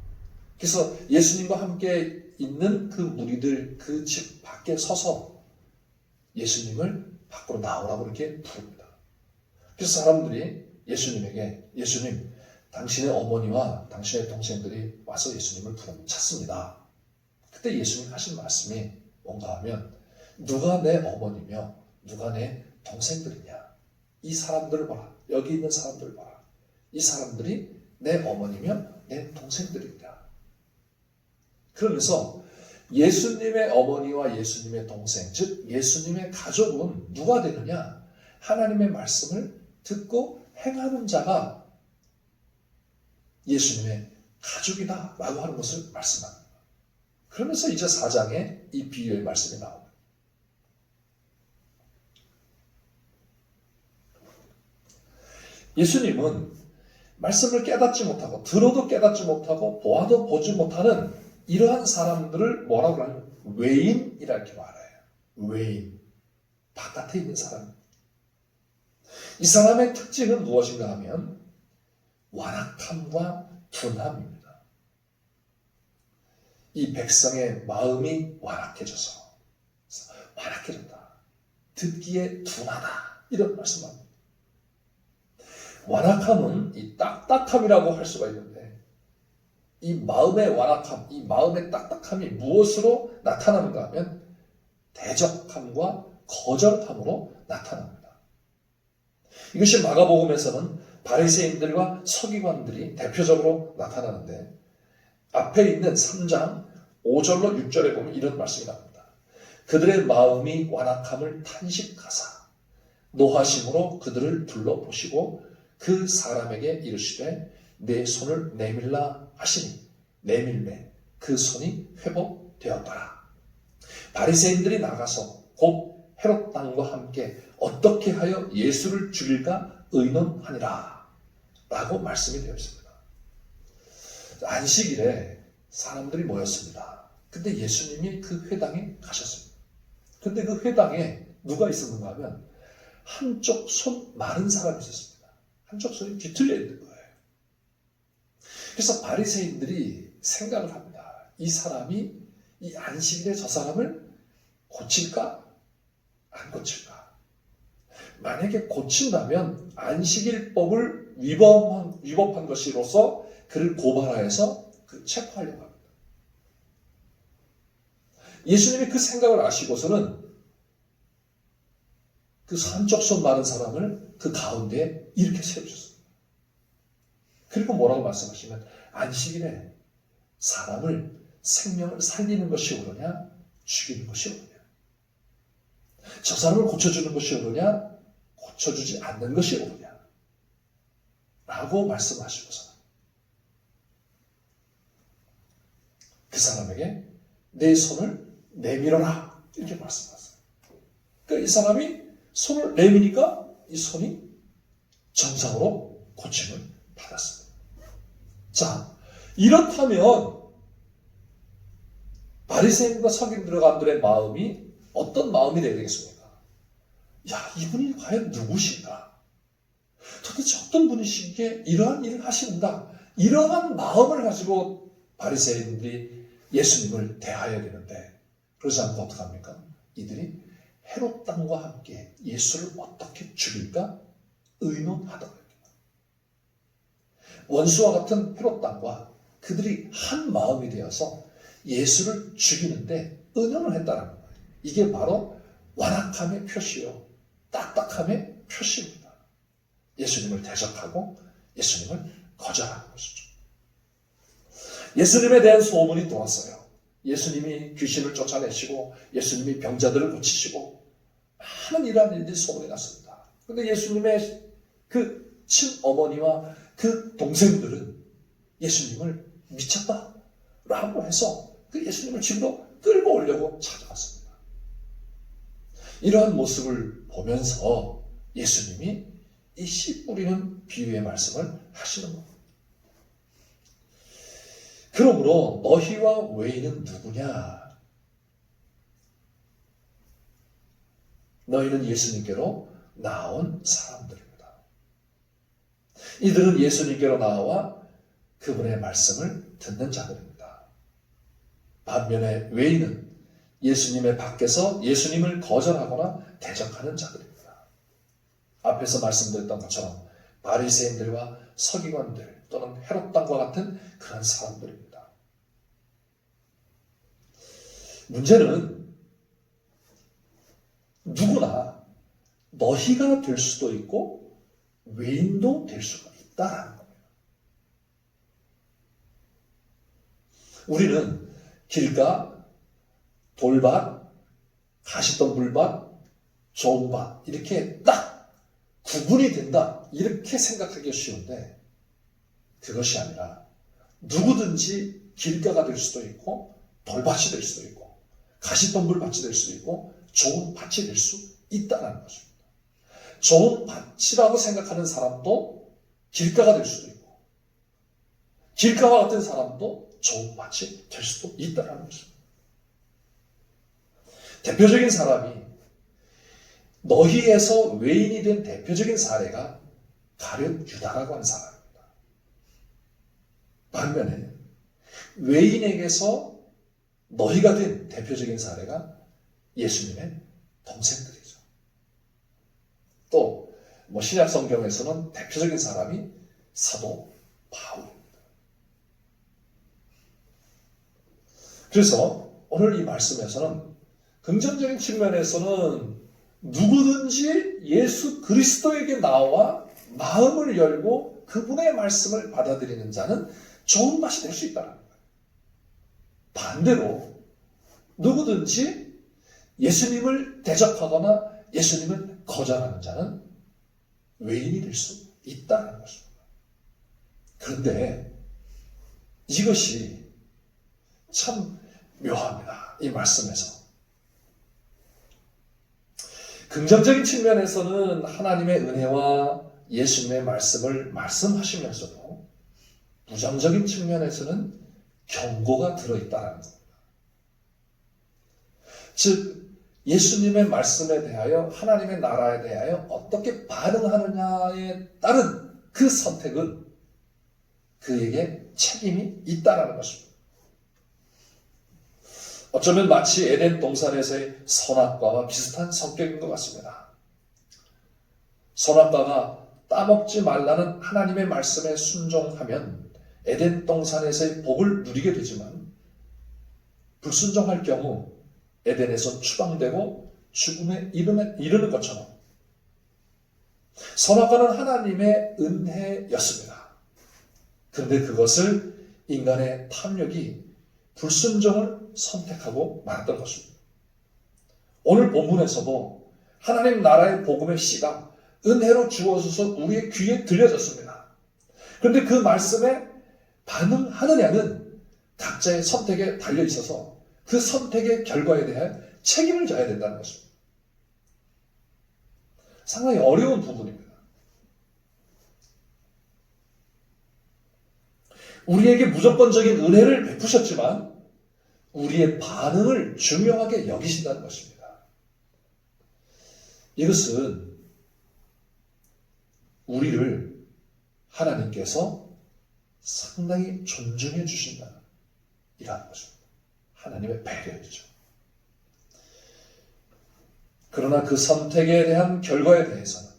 A: 그래서 예수님과 함께 있는 그 무리들 그 집 밖에 서서 예수님을 밖으로 나오라고 이렇게 부릅니다. 그래서 사람들이 예수님에게 예수님, 당신의 어머니와 당신의 동생들이 와서 예수님을 찾습니다. 그때 예수님 하신 말씀이 뭔가 하면 누가 내 어머니며 누가 내 동생들이냐. 이 사람들을 봐라. 여기 있는 사람들을 봐라. 이 사람들이 내 어머니며 내 동생들이다. 그러면서 예수님의 어머니와 예수님의 동생, 즉 예수님의 가족은 누가 되느냐? 하나님의 말씀을 듣고 행하는 자가 예수님의 가족이다 라고 하는 것을 말씀합니다. 그러면서 이제 4장에 이 비유의 말씀이 나옵니다. 예수님은 말씀을 깨닫지 못하고 들어도 깨닫지 못하고 보아도 보지 못하는 이러한 사람들을 뭐라고 하냐면 외인이라 이렇게 말해요. 외인. 바깥에 있는 사람. 이 사람의 특징은 무엇인가 하면 완악함과 둔함입니다. 이 백성의 마음이 완악해져서 완악해졌다. 듣기에 둔하다. 이런 말씀합니다. 완악함은 이 딱딱함이라고 할 수가 있는데 이 마음의 완악함, 이 마음의 딱딱함이 무엇으로 나타나는가 하면 대적함과 거절함으로 나타납니다. 이것이 마가복음에서는 바리새인들과 서기관들이 대표적으로 나타나는데 앞에 있는 3장 5절로 6절에 보면 이런 말씀이 나옵니다. 그들의 마음이 완악함을 탄식하사 노하심으로 그들을 둘러보시고 그 사람에게 이르시되 내 손을 내밀라 하시니 내밀매 그 손이 회복되었더라. 바리새인들이 나가서 곧 헤롯 왕과 함께 어떻게 하여 예수를 죽일까 의논하니라 라고 말씀이 되어 있습니다. 안식일에 사람들이 모였습니다. 근데 예수님이 그 회당에 가셨습니다. 근데 그 회당에 누가 있었는가 하면 한쪽 손 마른 사람이 있었습니다. 한쪽 손이 뒤틀려 있는 거예요. 그래서 바리새인들이 생각을 합니다. 이 사람이 이 안식일에 저 사람을 고칠까? 안 고칠까? 만약에 고친다면 안식일법을 위법한 것이로서 그를 고발하여서 체포하려고 합니다. 예수님이 그 생각을 아시고서는 그 한쪽 손 마른 사람을 그 가운데에 이렇게 세우셨습니다. 그리고 뭐라고 말씀하시면 안식일에 사람을 생명을 살리는 것이 옳으냐 죽이는 것이 옳으냐 저 사람을 고쳐주는 것이 옳으냐 고쳐주지 않는 것이 옳으냐 라고 말씀하시고서 그 사람에게 내 손을 내밀어라 이렇게 말씀하세요. 그러니까 이 사람이 손을 내미니까 이 손이 정상으로 고침을 받았습니다. 자, 이렇다면 바리새인과 서기관들의 마음이 어떤 마음이 되어야 되겠습니까? 야, 이분이 과연 누구신가? 도대체 어떤 분이시기에 이러한 일을 하신다. 이러한 마음을 가지고 바리새인들이 예수님을 대하여야 되는데 그러지 않고 어떡합니까? 이들이 헤롯 왕과 함께 예수를 어떻게 죽일까 의논하더라고요. 원수와 같은 헤롯 왕과 그들이 한 마음이 되어서 예수를 죽이는데 의논을 했다는 거예요. 이게 바로 완악함의 표시요, 딱딱함의 표시입니다. 예수님을 대적하고 예수님을 거절하는 것이죠. 예수님에 대한 소문이 돌았어요. 예수님이 귀신을 쫓아내시고 예수님이 병자들을 고치시고 많은 이러한 일들이 소문이 났습니다. 그런데 예수님의 그 친어머니와 그 동생들은 예수님을 미쳤다라고 해서 그 예수님을 집으로 끌고 오려고 찾아갔습니다. 이러한 모습을 보면서 예수님이 이 씨 뿌리는 비유의 말씀을 하시는 겁니다. 그러므로 너희와 외인은 누구냐? 너희는 예수님께로 나온 사람들입니다. 이들은 예수님께로 나와 그분의 말씀을 듣는 자들입니다. 반면에 외인은 예수님의 밖에서 예수님을 거절하거나 대적하는 자들입니다. 앞에서 말씀드렸던 것처럼 바리새인들과 서기관들 또는 헤롯 왕과 같은 그런 사람들입니다. 문제는 누구나 너희가 될 수도 있고 외인도 될 수가 있다라는 겁니다. 우리는 길가, 돌밭, 가시덤불밭, 좋은 밭 이렇게 딱 구분이 된다 이렇게 생각하기 쉬운데 그것이 아니라 누구든지 길가가 될 수도 있고 돌밭이 될 수도 있고 가시덤불 밭이 될 수도 있고 좋은 밭이 될 수 있다는 것입니다. 좋은 밭이라고 생각하는 사람도 길가가 될 수도 있고 길가와 같은 사람도 좋은 밭이 될 수도 있다는 것입니다. 대표적인 사람이 너희에서 외인이 된 대표적인 사례가 가룟 유다라고 하는 사람입니다. 반면에 외인에게서 너희가 된 대표적인 사례가 예수님의 동생들이죠. 또 신약 성경에서는 대표적인 사람이 사도 바울입니다. 그래서 오늘 이 말씀에서는 긍정적인 측면에서는 누구든지 예수 그리스도에게 나와 마음을 열고 그분의 말씀을 받아들이는 자는 좋은 맛이 될 수 있다는 거예요. 반대로 누구든지 예수님을 대적하거나 예수님을 거절하는 자는 외인이 될 수 있다는 것입니다. 그런데 이것이 참 묘합니다. 이 말씀에서. 긍정적인 측면에서는 하나님의 은혜와 예수님의 말씀을 말씀하시면서도 부정적인 측면에서는 경고가 들어있다는 겁니다. 즉 예수님의 말씀에 대하여 하나님의 나라에 대하여 어떻게 반응하느냐에 따른 그 선택은 그에게 책임이 있다는 것입니다. 어쩌면 마치 에덴 동산에서의 선악과와 비슷한 성격인 것 같습니다. 선악과가 따먹지 말라는 하나님의 말씀에 순종하면 에덴 동산에서의 복을 누리게 되지만 불순종할 경우 에덴에서 추방되고 죽음에 이르는 것처럼 선악과는 하나님의 은혜였습니다. 그런데 그것을 인간의 탐욕이 불순종을 선택하고 말았던 것입니다. 오늘 본문에서도 하나님 나라의 복음의 씨가 은혜로 주어져서 우리의 귀에 들려졌습니다. 그런데 그 말씀에 반응하느냐는 각자의 선택에 달려 있어서 그 선택의 결과에 대해 책임을 져야 된다는 것입니다. 상당히 어려운 부분입니다. 우리에게 무조건적인 은혜를 베푸셨지만 우리의 반응을 중요하게 여기신다는 것입니다. 이것은 우리를 하나님께서 상당히 존중해 주신다는 이라는 것입니다. 하나님의 배려이죠. 그러나 그 선택에 대한 결과에 대해서는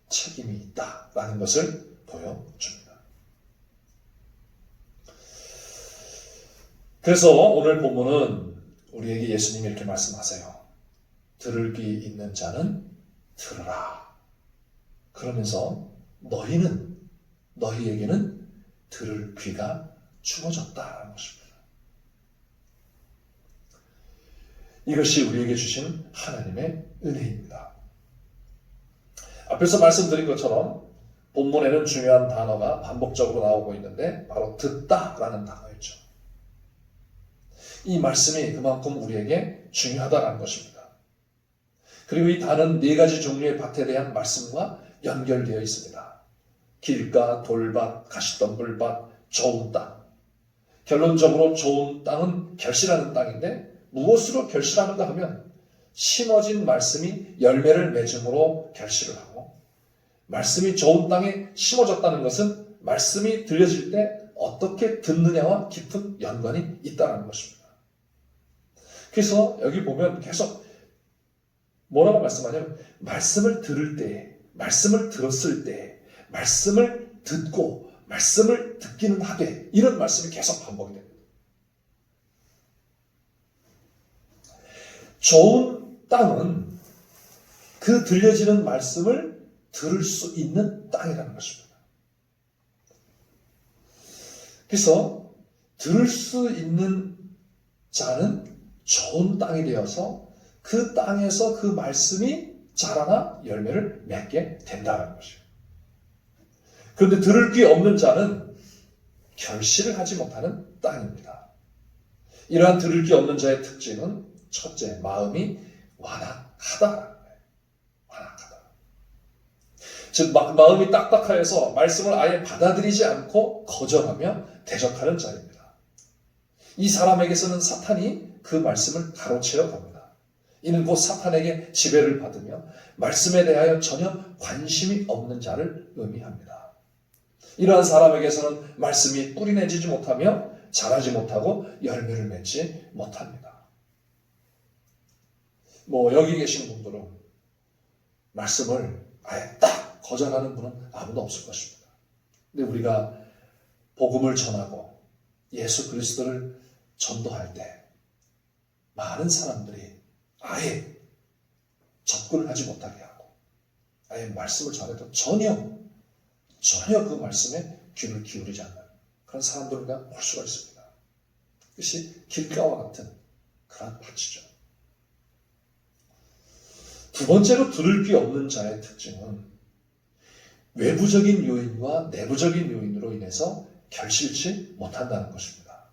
A: 책임이 있다라는 것을 보여줍니다. 그래서 오늘 본문은 우리에게 예수님이 이렇게 말씀하세요. 들을 귀 있는 자는 들으라. 그러면서 너희에게는 들을 귀가 주어졌다라는 것입니다. 이것이 우리에게 주신 하나님의 은혜입니다. 앞에서 말씀드린 것처럼 본문에는 중요한 단어가 반복적으로 나오고 있는데 바로 듣다라는 단어였죠. 이 말씀이 그만큼 우리에게 중요하다는 것입니다. 그리고 이 단은 네 가지 종류의 밭에 대한 말씀과 연결되어 있습니다. 길가, 돌밭, 가시덤불밭, 좋은 땅. 결론적으로 좋은 땅은 결실하는 땅인데 무엇으로 결실하는가 하면 심어진 말씀이 열매를 맺음으로 결실을 하고 말씀이 좋은 땅에 심어졌다는 것은 말씀이 들려질 때 어떻게 듣느냐와 깊은 연관이 있다는 것입니다. 그래서 여기 보면 계속 뭐라고 말씀하냐면 말씀을 들을 때, 말씀을 들었을 때, 말씀을 듣고 말씀을 듣기는 하되 이런 말씀이 계속 반복이 됩니다. 좋은 땅은 그 들려지는 말씀을 들을 수 있는 땅이라는 것입니다. 그래서 들을 수 있는 자는 좋은 땅이 되어서 그 땅에서 그 말씀이 자라나 열매를 맺게 된다는 것이에요. 그런데 들을 귀 없는 자는 결실을 하지 못하는 땅입니다. 이러한 들을 귀 없는 자의 특징은 첫째, 마음이 완악하다라는 거예요. 완악하다. 즉 마음이 딱딱하여서 말씀을 아예 받아들이지 않고 거절하며 대적하는 자입니다. 이 사람에게서는 사탄이 그 말씀을 가로채어 갑니다. 이는 곧 사탄에게 지배를 받으며 말씀에 대하여 전혀 관심이 없는 자를 의미합니다. 이러한 사람에게서는 말씀이 뿌리내지지 못하며 자라지 못하고 열매를 맺지 못합니다. 여기 계신 분들은 말씀을 아예 딱 거절하는 분은 아무도 없을 것입니다. 근데 우리가 복음을 전하고 예수 그리스도를 전도할 때 많은 사람들이 아예 접근을 하지 못하게 하고 아예 말씀을 전해도 전혀 그 말씀에 귀를 기울이지 않는 그런 사람들을 우리가 볼 수가 있습니다. 그것이 길가와 같은 그런 밭이죠. 두 번째로 들을 귀 없는 자의 특징은 외부적인 요인과 내부적인 요인으로 인해서 결실치 못한다는 것입니다.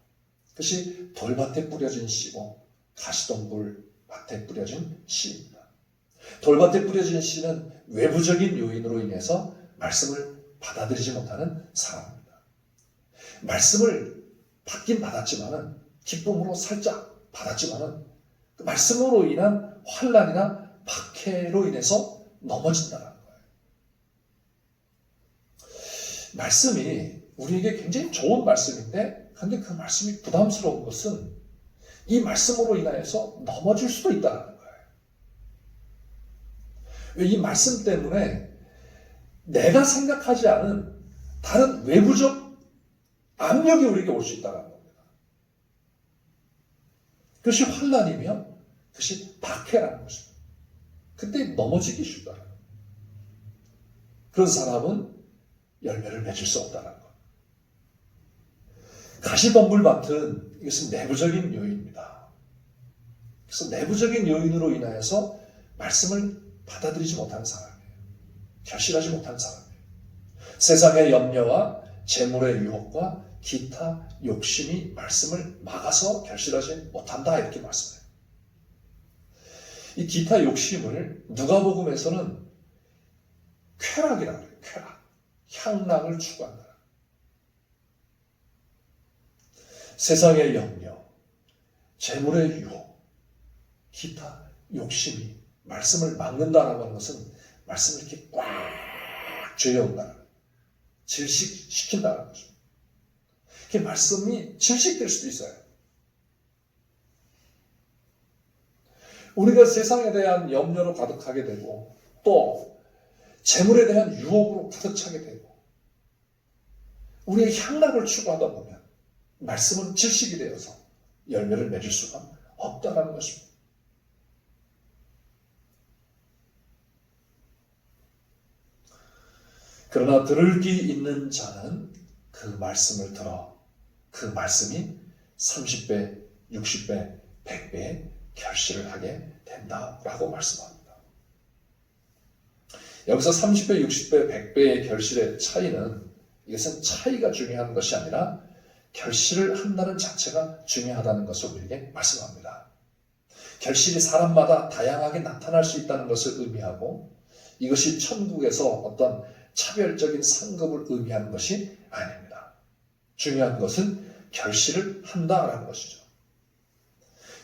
A: 그것이 돌밭에 뿌려진 씨고 가시덤불 밭에 뿌려진 씨입니다. 돌밭에 뿌려진 씨는 외부적인 요인으로 인해서 말씀을 받아들이지 못하는 사람입니다. 말씀을 받긴 받았지만은 기쁨으로 살짝 받았지만은 그 말씀으로 인한 환난이나 박해로 인해서 넘어진다는 거예요. 말씀이 우리에게 굉장히 좋은 말씀인데 그런데 그 말씀이 부담스러운 것은 이 말씀으로 인하여서 넘어질 수도 있다는 거예요. 왜 이 말씀 때문에 내가 생각하지 않은 다른 외부적 압력이 우리에게 올 수 있다는 겁니다. 그것이 환난이며 그것이 박해라는 것입니다. 그때 넘어지기 쉽다는 거예요. 그런 사람은 열매를 맺을 수 없다는 거예요. 가시덤불밭은 이것은 내부적인 요인입니다. 그래서 내부적인 요인으로 인하여서 말씀을 받아들이지 못하는 사람이에요. 결실하지 못하는 사람이에요. 세상의 염려와 재물의 유혹과 기타 욕심이 말씀을 막아서 결실하지 못한다 이렇게 말씀해요. 이 기타 욕심을 누가복음에서는 쾌락이라고 해요. 쾌락. 향락을 추구한다. 세상의 염려, 재물의 유혹, 기타 욕심이 말씀을 막는다라고 하는 것은 말씀을 이렇게 꽉 쥐어온다는 거예요. 질식시킨다는 거죠. 이렇게 말씀이 질식될 수도 있어요. 우리가 세상에 대한 염려로 가득하게 되고 또 재물에 대한 유혹으로 가득 차게 되고 우리의 향락을 추구하다 보면 말씀은 질식이 되어서 열매를 맺을 수가 없다는 것입니다. 그러나 들을 귀 있는 자는 그 말씀을 들어 그 말씀이 30배, 60배, 100배의 결실을 하게 된다라고 말씀합니다. 여기서 30배, 60배, 100배의 결실의 차이는 이것은 차이가 중요한 것이 아니라 결실을 한다는 자체가 중요하다는 것을 우리에게 말씀합니다. 결실이 사람마다 다양하게 나타날 수 있다는 것을 의미하고 이것이 천국에서 어떤 차별적인 상급을 의미하는 것이 아닙니다. 중요한 것은 결실을 한다라는 것이죠.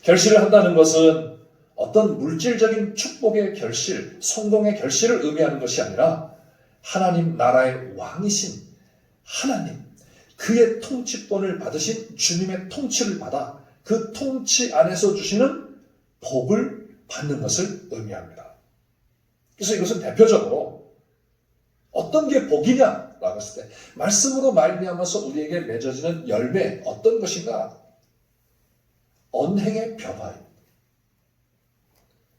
A: 결실을 한다는 것은 어떤 물질적인 축복의 결실, 성공의 결실을 의미하는 것이 아니라 하나님 나라의 왕이신 하나님, 그의 통치권을 받으신 주님의 통치를 받아 그 통치 안에서 주시는 복을 받는 것을 의미합니다. 그래서 이것은 대표적으로 어떤 게 복이냐라고 했을 때 말씀으로 말미암아서 우리에게 맺어지는 열매 어떤 것인가? 언행의 변화입니다.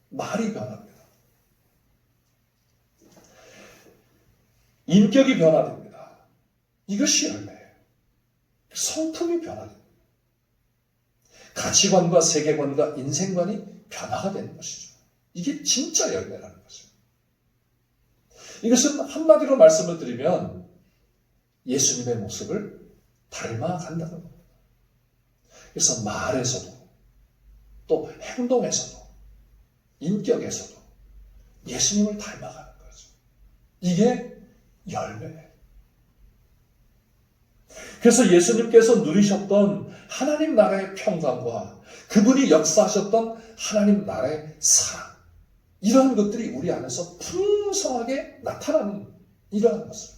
A: 말이 변합니다. 인격이 변화됩니다. 이것이 열매예요. 성품이 변화됩니다. 가치관과 세계관과 인생관이 변화가 되는 것이죠. 이게 진짜 열매라는 것이죠. 이것은 한마디로 말씀을 드리면 예수님의 모습을 닮아간다는 겁니다. 그래서 말에서도 또 행동에서도 인격에서도 예수님을 닮아가는 거죠. 이게 열매예요. 그래서 예수님께서 누리셨던 하나님 나라의 평강과 그분이 역사하셨던 하나님 나라의 사랑, 이러한 것들이 우리 안에서 풍성하게 나타나는 이러한 것을,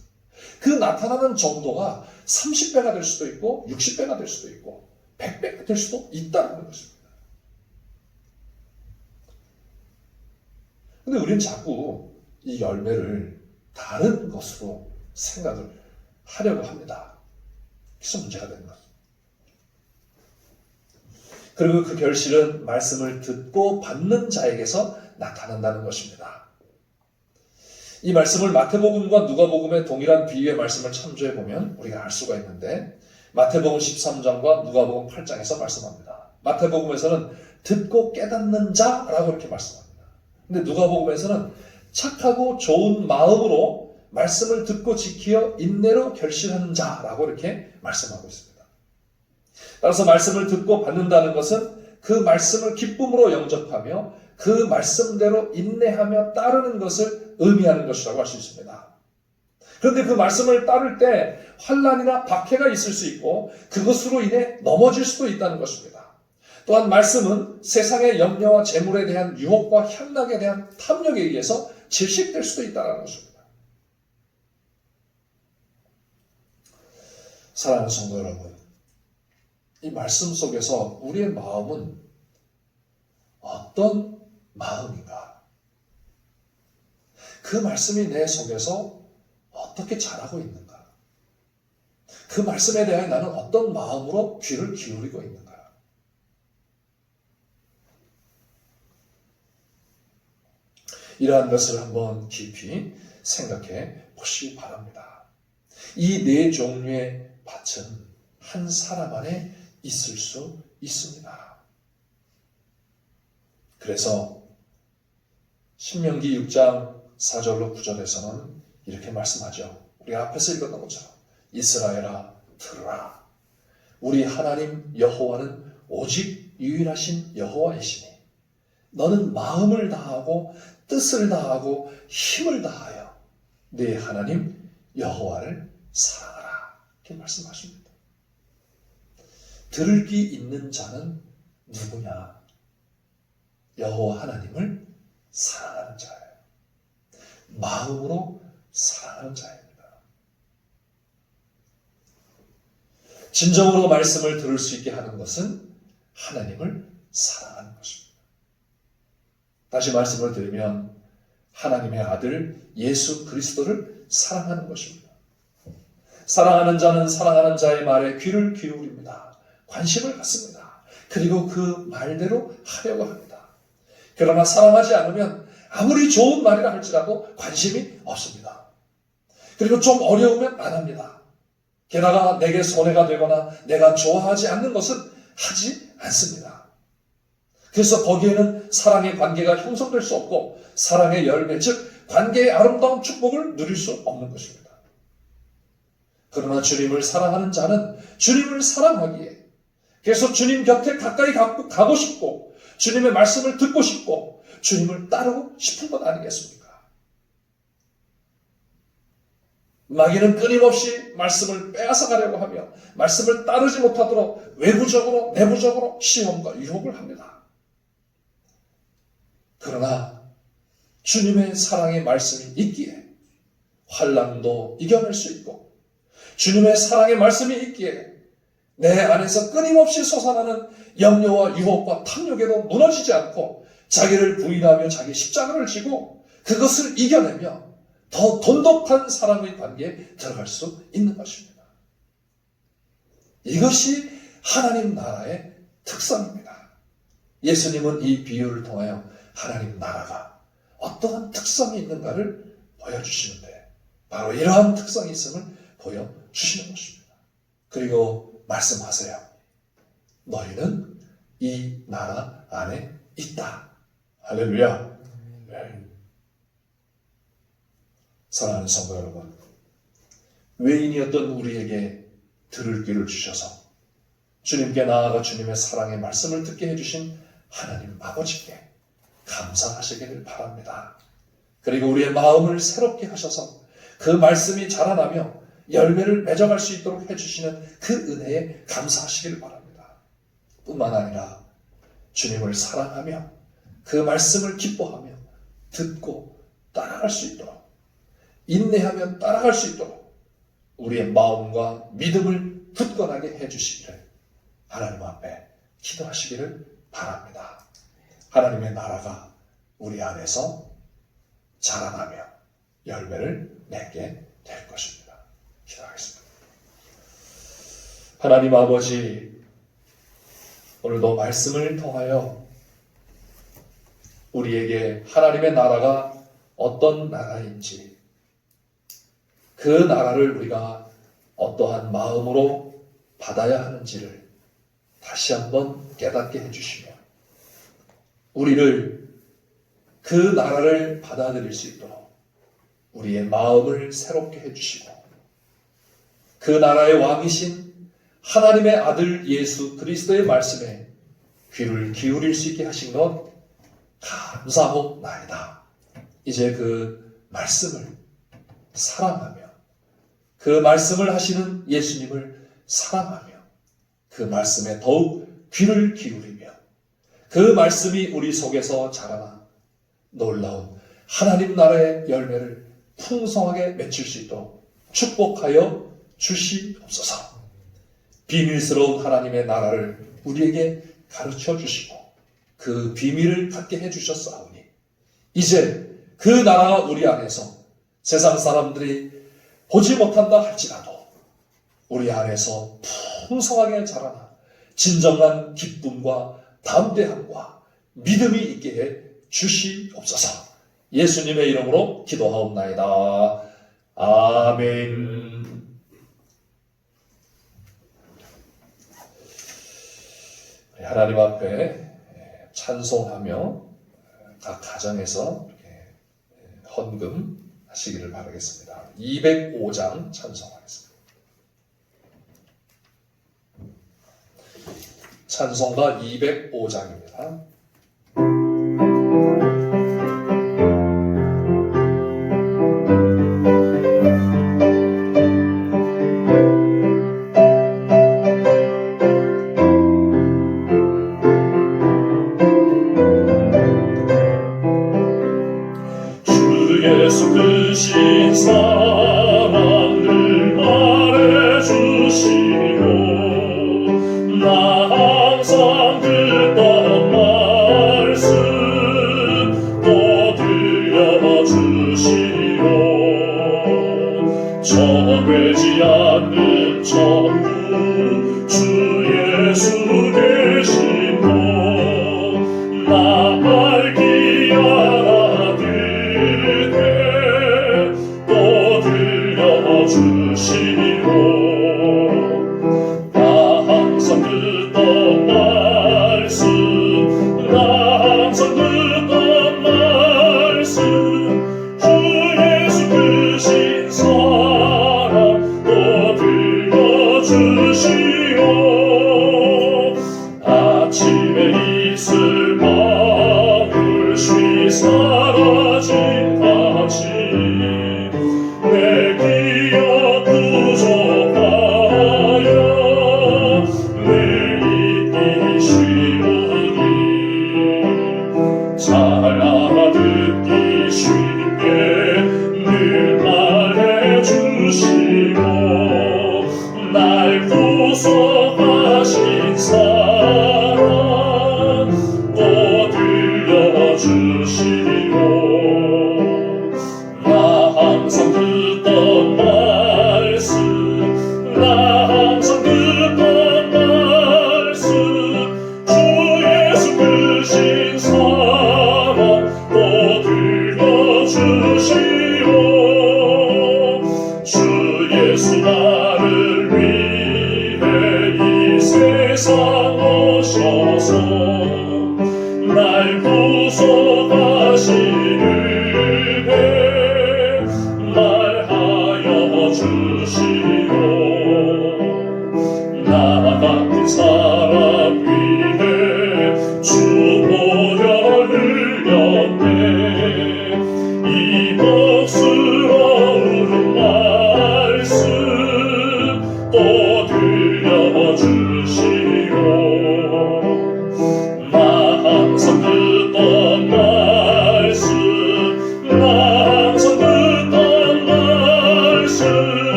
A: 그 나타나는 정도가 30배가 될 수도 있고 60배가 될 수도 있고 100배가 될 수도 있다는 것입니다. 근데 우리는 자꾸 이 열매를 다른 것으로 생각을 하려고 합니다. 그래서 문제가 되는 거죠. 그리고 그 결실은 말씀을 듣고 받는 자에게서 나타난다는 것입니다. 이 말씀을 마태복음과 누가복음의 동일한 비유의 말씀을 참조해 보면 우리가 알 수가 있는데, 마태복음 13장과 누가복음 8장에서 말씀합니다. 마태복음에서는 듣고 깨닫는 자라고 이렇게 말씀합니다. 근데 누가복음에서는 착하고 좋은 마음으로 말씀을 듣고 지키어 인내로 결실하는 자라고 이렇게 말씀하고 있습니다. 따라서 말씀을 듣고 받는다는 것은 그 말씀을 기쁨으로 영접하며 그 말씀대로 인내하며 따르는 것을 의미하는 것이라고 할 수 있습니다. 그런데 그 말씀을 따를 때 환난이나 박해가 있을 수 있고 그것으로 인해 넘어질 수도 있다는 것입니다. 또한 말씀은 세상의 염려와 재물에 대한 유혹과 향락에 대한 탐욕에 의해서 질식될 수도 있다는 것입니다. 사랑하는 성도 여러분, 이 말씀 속에서 우리의 마음은 어떤 마음인가? 그 말씀이 내 속에서 어떻게 자라고 있는가? 그 말씀에 대하여 나는 어떤 마음으로 귀를 기울이고 있는가? 이러한 것을 한번 깊이 생각해 보시기 바랍니다. 이 네 종류의 밭은 한 사람 안에 있을 수 있습니다. 그래서 신명기 6장 4절로 9절에서는 이렇게 말씀하죠. 우리가 앞에서 읽었던 것처럼 이스라엘아 들으라. 우리 하나님 여호와는 오직 유일하신 여호와이시니 너는 마음을 다하고 뜻을 다하고 힘을 다하여 네 하나님 여호와를 사랑하라. 이렇게 말씀하십니다. 들을 귀 있는 자는 누구냐? 여호와 하나님을 사랑하는 자예요. 마음으로 사랑하는 자입니다. 진정으로 말씀을 들을 수 있게 하는 것은 하나님을 사랑하는 것입니다. 다시 말씀을 드리면 하나님의 아들 예수 그리스도를 사랑하는 것입니다. 사랑하는 자는 사랑하는 자의 말에 귀를 기울입니다. 관심을 갖습니다. 그리고 그 말대로 하려고 합니다. 그러나 사랑하지 않으면 아무리 좋은 말이라 할지라도 관심이 없습니다. 그리고 좀 어려우면 안 합니다. 게다가 내게 손해가 되거나 내가 좋아하지 않는 것은 하지 않습니다. 그래서 거기에는 사랑의 관계가 형성될 수 없고 사랑의 열매, 즉 관계의 아름다운 축복을 누릴 수 없는 것입니다. 그러나 주님을 사랑하는 자는 주님을 사랑하기에, 그래서 주님 곁에 가까이 가고 싶고 주님의 말씀을 듣고 싶고 주님을 따르고 싶은 것 아니겠습니까? 마귀는 끊임없이 말씀을 빼앗아가려고 하며 말씀을 따르지 못하도록 외부적으로 내부적으로 시험과 유혹을 합니다. 그러나 주님의 사랑의 말씀이 있기에 환난도 이겨낼 수 있고 주님의 사랑의 말씀이 있기에 내 안에서 끊임없이 솟아나는 염려와 유혹과 탐욕에도 무너지지 않고 자기를 부인하며 자기 십자가를 지고 그것을 이겨내며 더 돈독한 사랑의 관계에 들어갈 수 있는 것입니다. 이것이 하나님 나라의 특성입니다. 예수님은 이 비유를 통하여 하나님 나라가 어떠한 특성이 있는가를 보여주시는데 바로 이러한 특성이 있음을 보여주시는 것입니다. 그리고 말씀하세요. 너희는 이 나라 안에 있다. 할렐루야. 네. 사랑하는 성도 여러분, 외인이었던 우리에게 들을 귀를 주셔서 주님께 나아가 주님의 사랑의 말씀을 듣게 해주신 하나님 아버지께 감사하시기를 바랍니다. 그리고 우리의 마음을 새롭게 하셔서 그 말씀이 자라나며 열매를 맺어갈 수 있도록 해주시는 그 은혜에 감사하시기를 바랍니다. 뿐만 아니라 주님을 사랑하며 그 말씀을 기뻐하며 듣고 따라갈 수 있도록, 인내하며 따라갈 수 있도록 우리의 마음과 믿음을 굳건하게 해주시기를 하나님 앞에 기도하시기를 바랍니다. 하나님의 나라가 우리 안에서 자라나며 열매를 맺게 될 것입니다. 기도하겠습니다. 하나님 아버지, 오늘도 말씀을 통하여 우리에게 하나님의 나라가 어떤 나라인지, 그 나라를 우리가 어떠한 마음으로 받아야 하는지를 다시 한번 깨닫게 해주시며 우리를 그 나라를 받아들일 수 있도록 우리의 마음을 새롭게 해주시고 그 나라의 왕이신 하나님의 아들 예수 그리스도의 말씀에 귀를 기울일 수 있게 하신 것 감사하옵나이다. 이제 그 말씀을 사랑하며 그 말씀을 하시는 예수님을 사랑하며 그 말씀에 더욱 귀를 기울이며 그 말씀이 우리 속에서 자라나 놀라운 하나님 나라의 열매를 풍성하게 맺힐 수 있도록 축복하여 주시옵소서. 비밀스러운 하나님의 나라를 우리에게 가르쳐 주시고 그 비밀을 갖게 해주셨사오니 이제 그 나라가 우리 안에서 세상 사람들이 보지 못한다 할지라도 우리 안에서 풍성하게 자라나 진정한 기쁨과 담대함과 믿음이 있게 해 주시옵소서. 예수님의 이름으로 기도하옵나이다. 아멘. 하나님 앞에 찬송하며 각 가정에서 이렇게 헌금 하시기를 바라겠습니다. 205장 찬송하겠습니다. 찬송가 205장입니다.
D: 예수 크신 사랑을 말해주시고 나 항상 듣던 말씀 또 들려주시오. 정되지 않는 천국 주 예수 계신 곳 나 알기 주시오. 나 항상 듣던 말씀 나 항상 듣던 말씀 주 예수 크신 사랑 또 들려주시오. 아침에 있을 마을 쉬 사라진 같이 내 기억 부족하여 늘 잊기 쉬우니 잘 알아듣기 쉽게 늘 말해주시고 날 구속하신 사랑 또 들려주시오. 항상 듣던 말씀 나 항상 듣던 말씀 주 예수 크신 사랑 또 들려주시오. 주 예수 나를 위해 이 세상 오셔서 날 구속하시는 날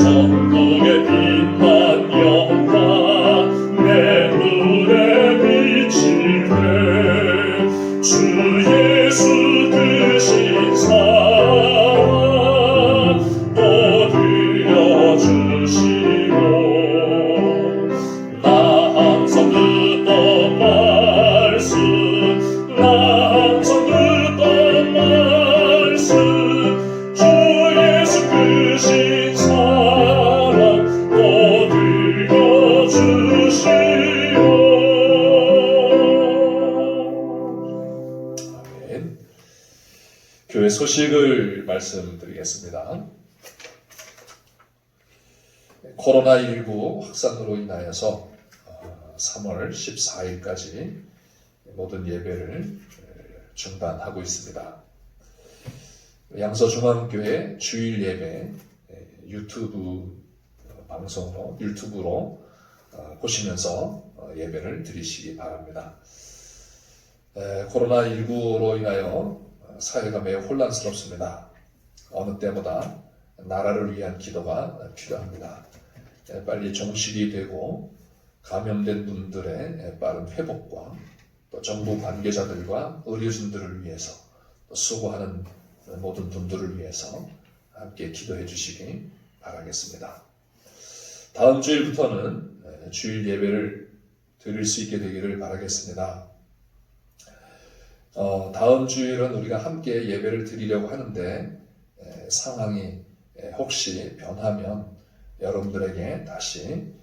D: 천국의 빛난 영광 내 눈에 비칠 때주 예수 크신 사랑 또 들려주시오. 나 항상 듣던 말씀 나 항상 듣던 말씀 주 예수 크신 사랑 또 들려주시오.
A: 아멘. 교회 소식을 말씀드리겠습니다. 코로나19 확산으로 인하여서 3월 14일까지 모든 예배를 중단하고 있습니다. 양서중앙교회 주일 예배 유튜브로 보시면서 예배를 드리시기 바랍니다. 코로나19로 인하여 사회가 매우 혼란스럽습니다. 어느 때보다 나라를 위한 기도가 필요합니다. 빨리 종식이 되고 감염된 분들의 빠른 회복과 또 정부 관계자들과 의료진들을 위해서 또 수고하는 모든 분들을 위해서 함께 기도해 주시기 바라겠습니다. 다음 주일부터는 주일 예배를 드릴 수 있게 되기를 바라겠습니다. 다음 주일은 우리가 함께 예배를 드리려고 하는데 상황이 혹시 변하면 여러분들에게 다시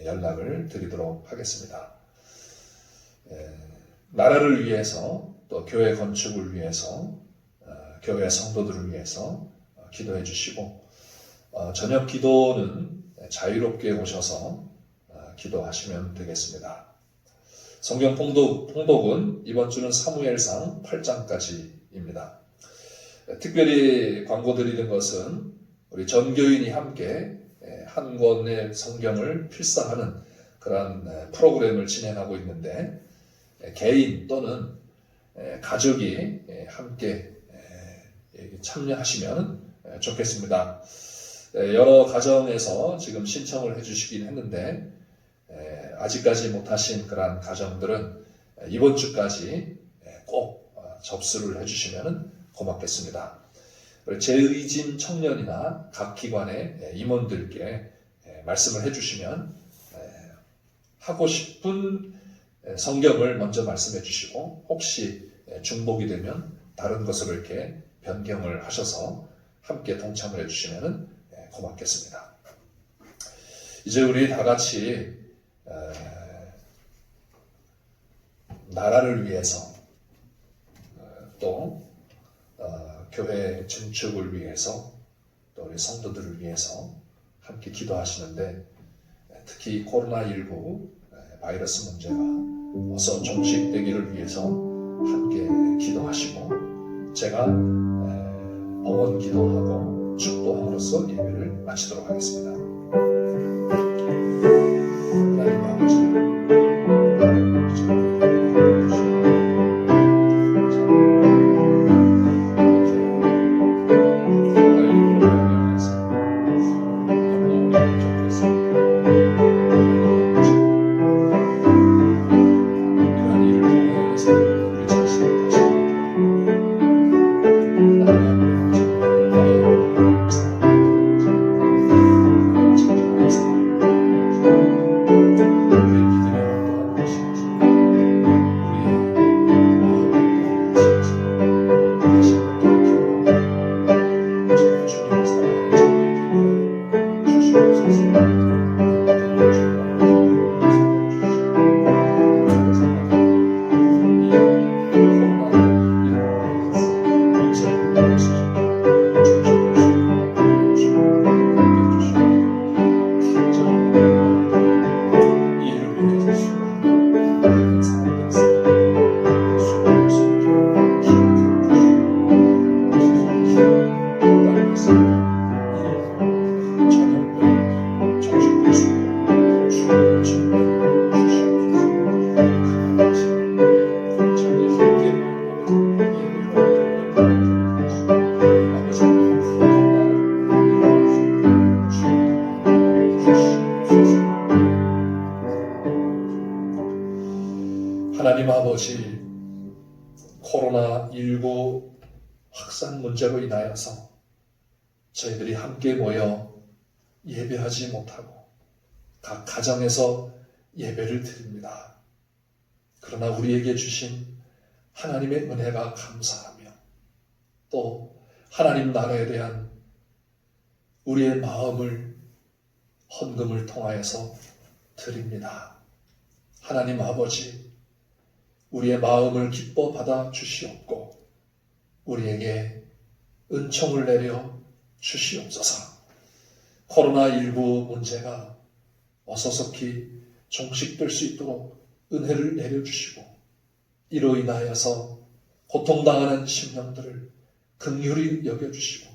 A: 연락을 드리도록 하겠습니다. 나라를 위해서 또 교회 건축을 위해서 교회 성도들을 위해서 기도해 주시고 저녁 기도는 자유롭게 오셔서 기도하시면 되겠습니다. 성경 봉독은 이번 주는 사무엘상 8장까지입니다. 특별히 광고 드리는 것은 우리 전교인이 함께 한 권의 성경을 필사하는 그런 프로그램을 진행하고 있는데 개인 또는 가족이 함께 참여하시면 좋겠습니다. 여러 가정에서 지금 신청을 해주시긴 했는데 아직까지 못하신 그런 가정들은 이번 주까지 꼭 접수를 해주시면 고맙겠습니다. 재의진 청년이나 각 기관의 임원들께 말씀을 해주시면 하고 싶은 성경을 먼저 말씀해 주시고 혹시 중복이 되면 다른 것으로 이렇게 변경을 하셔서 함께 동참을 해주시면 고맙겠습니다. 이제 우리 다 같이 나라를 위해서 또 교회 증축을 위해서 또 우리 성도들을 위해서 함께 기도하시는데 특히 코로나19 바이러스 문제가 어서 종식되기를 위해서 함께 기도하시고 제가 봉헌 기도하고 축도함으로써 예배를 마치도록 하겠습니다. 하나님 아버지 하나님 아버지, 코로나19 확산 문제로 인하여서 저희들이 함께 모여 예배하지 못하고 각 가정에서 예배를 드립니다. 그러나 우리에게 주신 하나님의 은혜가 감사하며 또 하나님 나라에 대한 우리의 마음을 헌금을 통하여서 드립니다. 하나님 아버지, 우리의 마음을 기뻐 받아 주시옵고 우리에게 은총을 내려 주시옵소서. 코로나19 문제가 어서속히 종식될 수 있도록 은혜를 내려주시고 이로 인하여서 고통당하는 심령들을 긍휼히 여겨주시고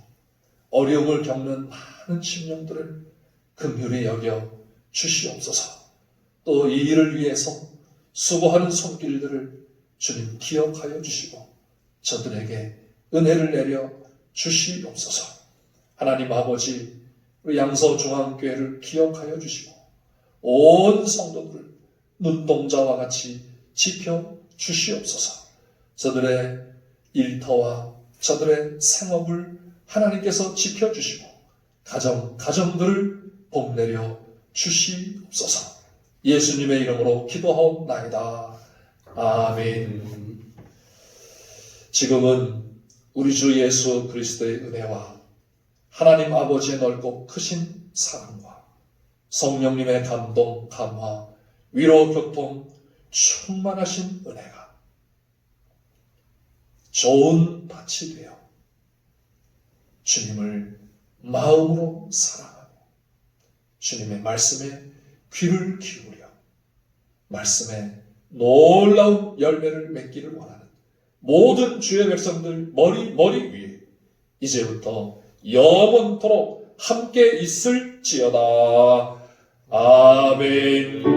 A: 어려움을 겪는 많은 심령들을 긍휼히 여겨 주시옵소서. 또 이 일을 위해서 수고하는 손길들을 주님 기억하여 주시고 저들에게 은혜를 내려 주시옵소서. 하나님 아버지, 우리 양서중앙교회를 기억하여 주시고 온 성도들을 눈동자와 같이 지켜 주시옵소서. 저들의 일터와 저들의 생업을 하나님께서 지켜주시고 가정들을 복내려 주시옵소서. 예수님의 이름으로 기도하옵나이다. 아멘. 지금은 우리 주 예수 그리스도의 은혜와 하나님 아버지의 넓고 크신 사랑과 성령님의 감동, 감화, 위로, 교통, 충만하신 은혜가 좋은 밭이 되어 주님을 마음으로 사랑하고 주님의 말씀에 귀를 기울여 말씀에 놀라운 열매를 맺기를 원하는 모든 주의 백성들 머리 위에 이제부터 영원토록 함께 있을지어다. 아멘.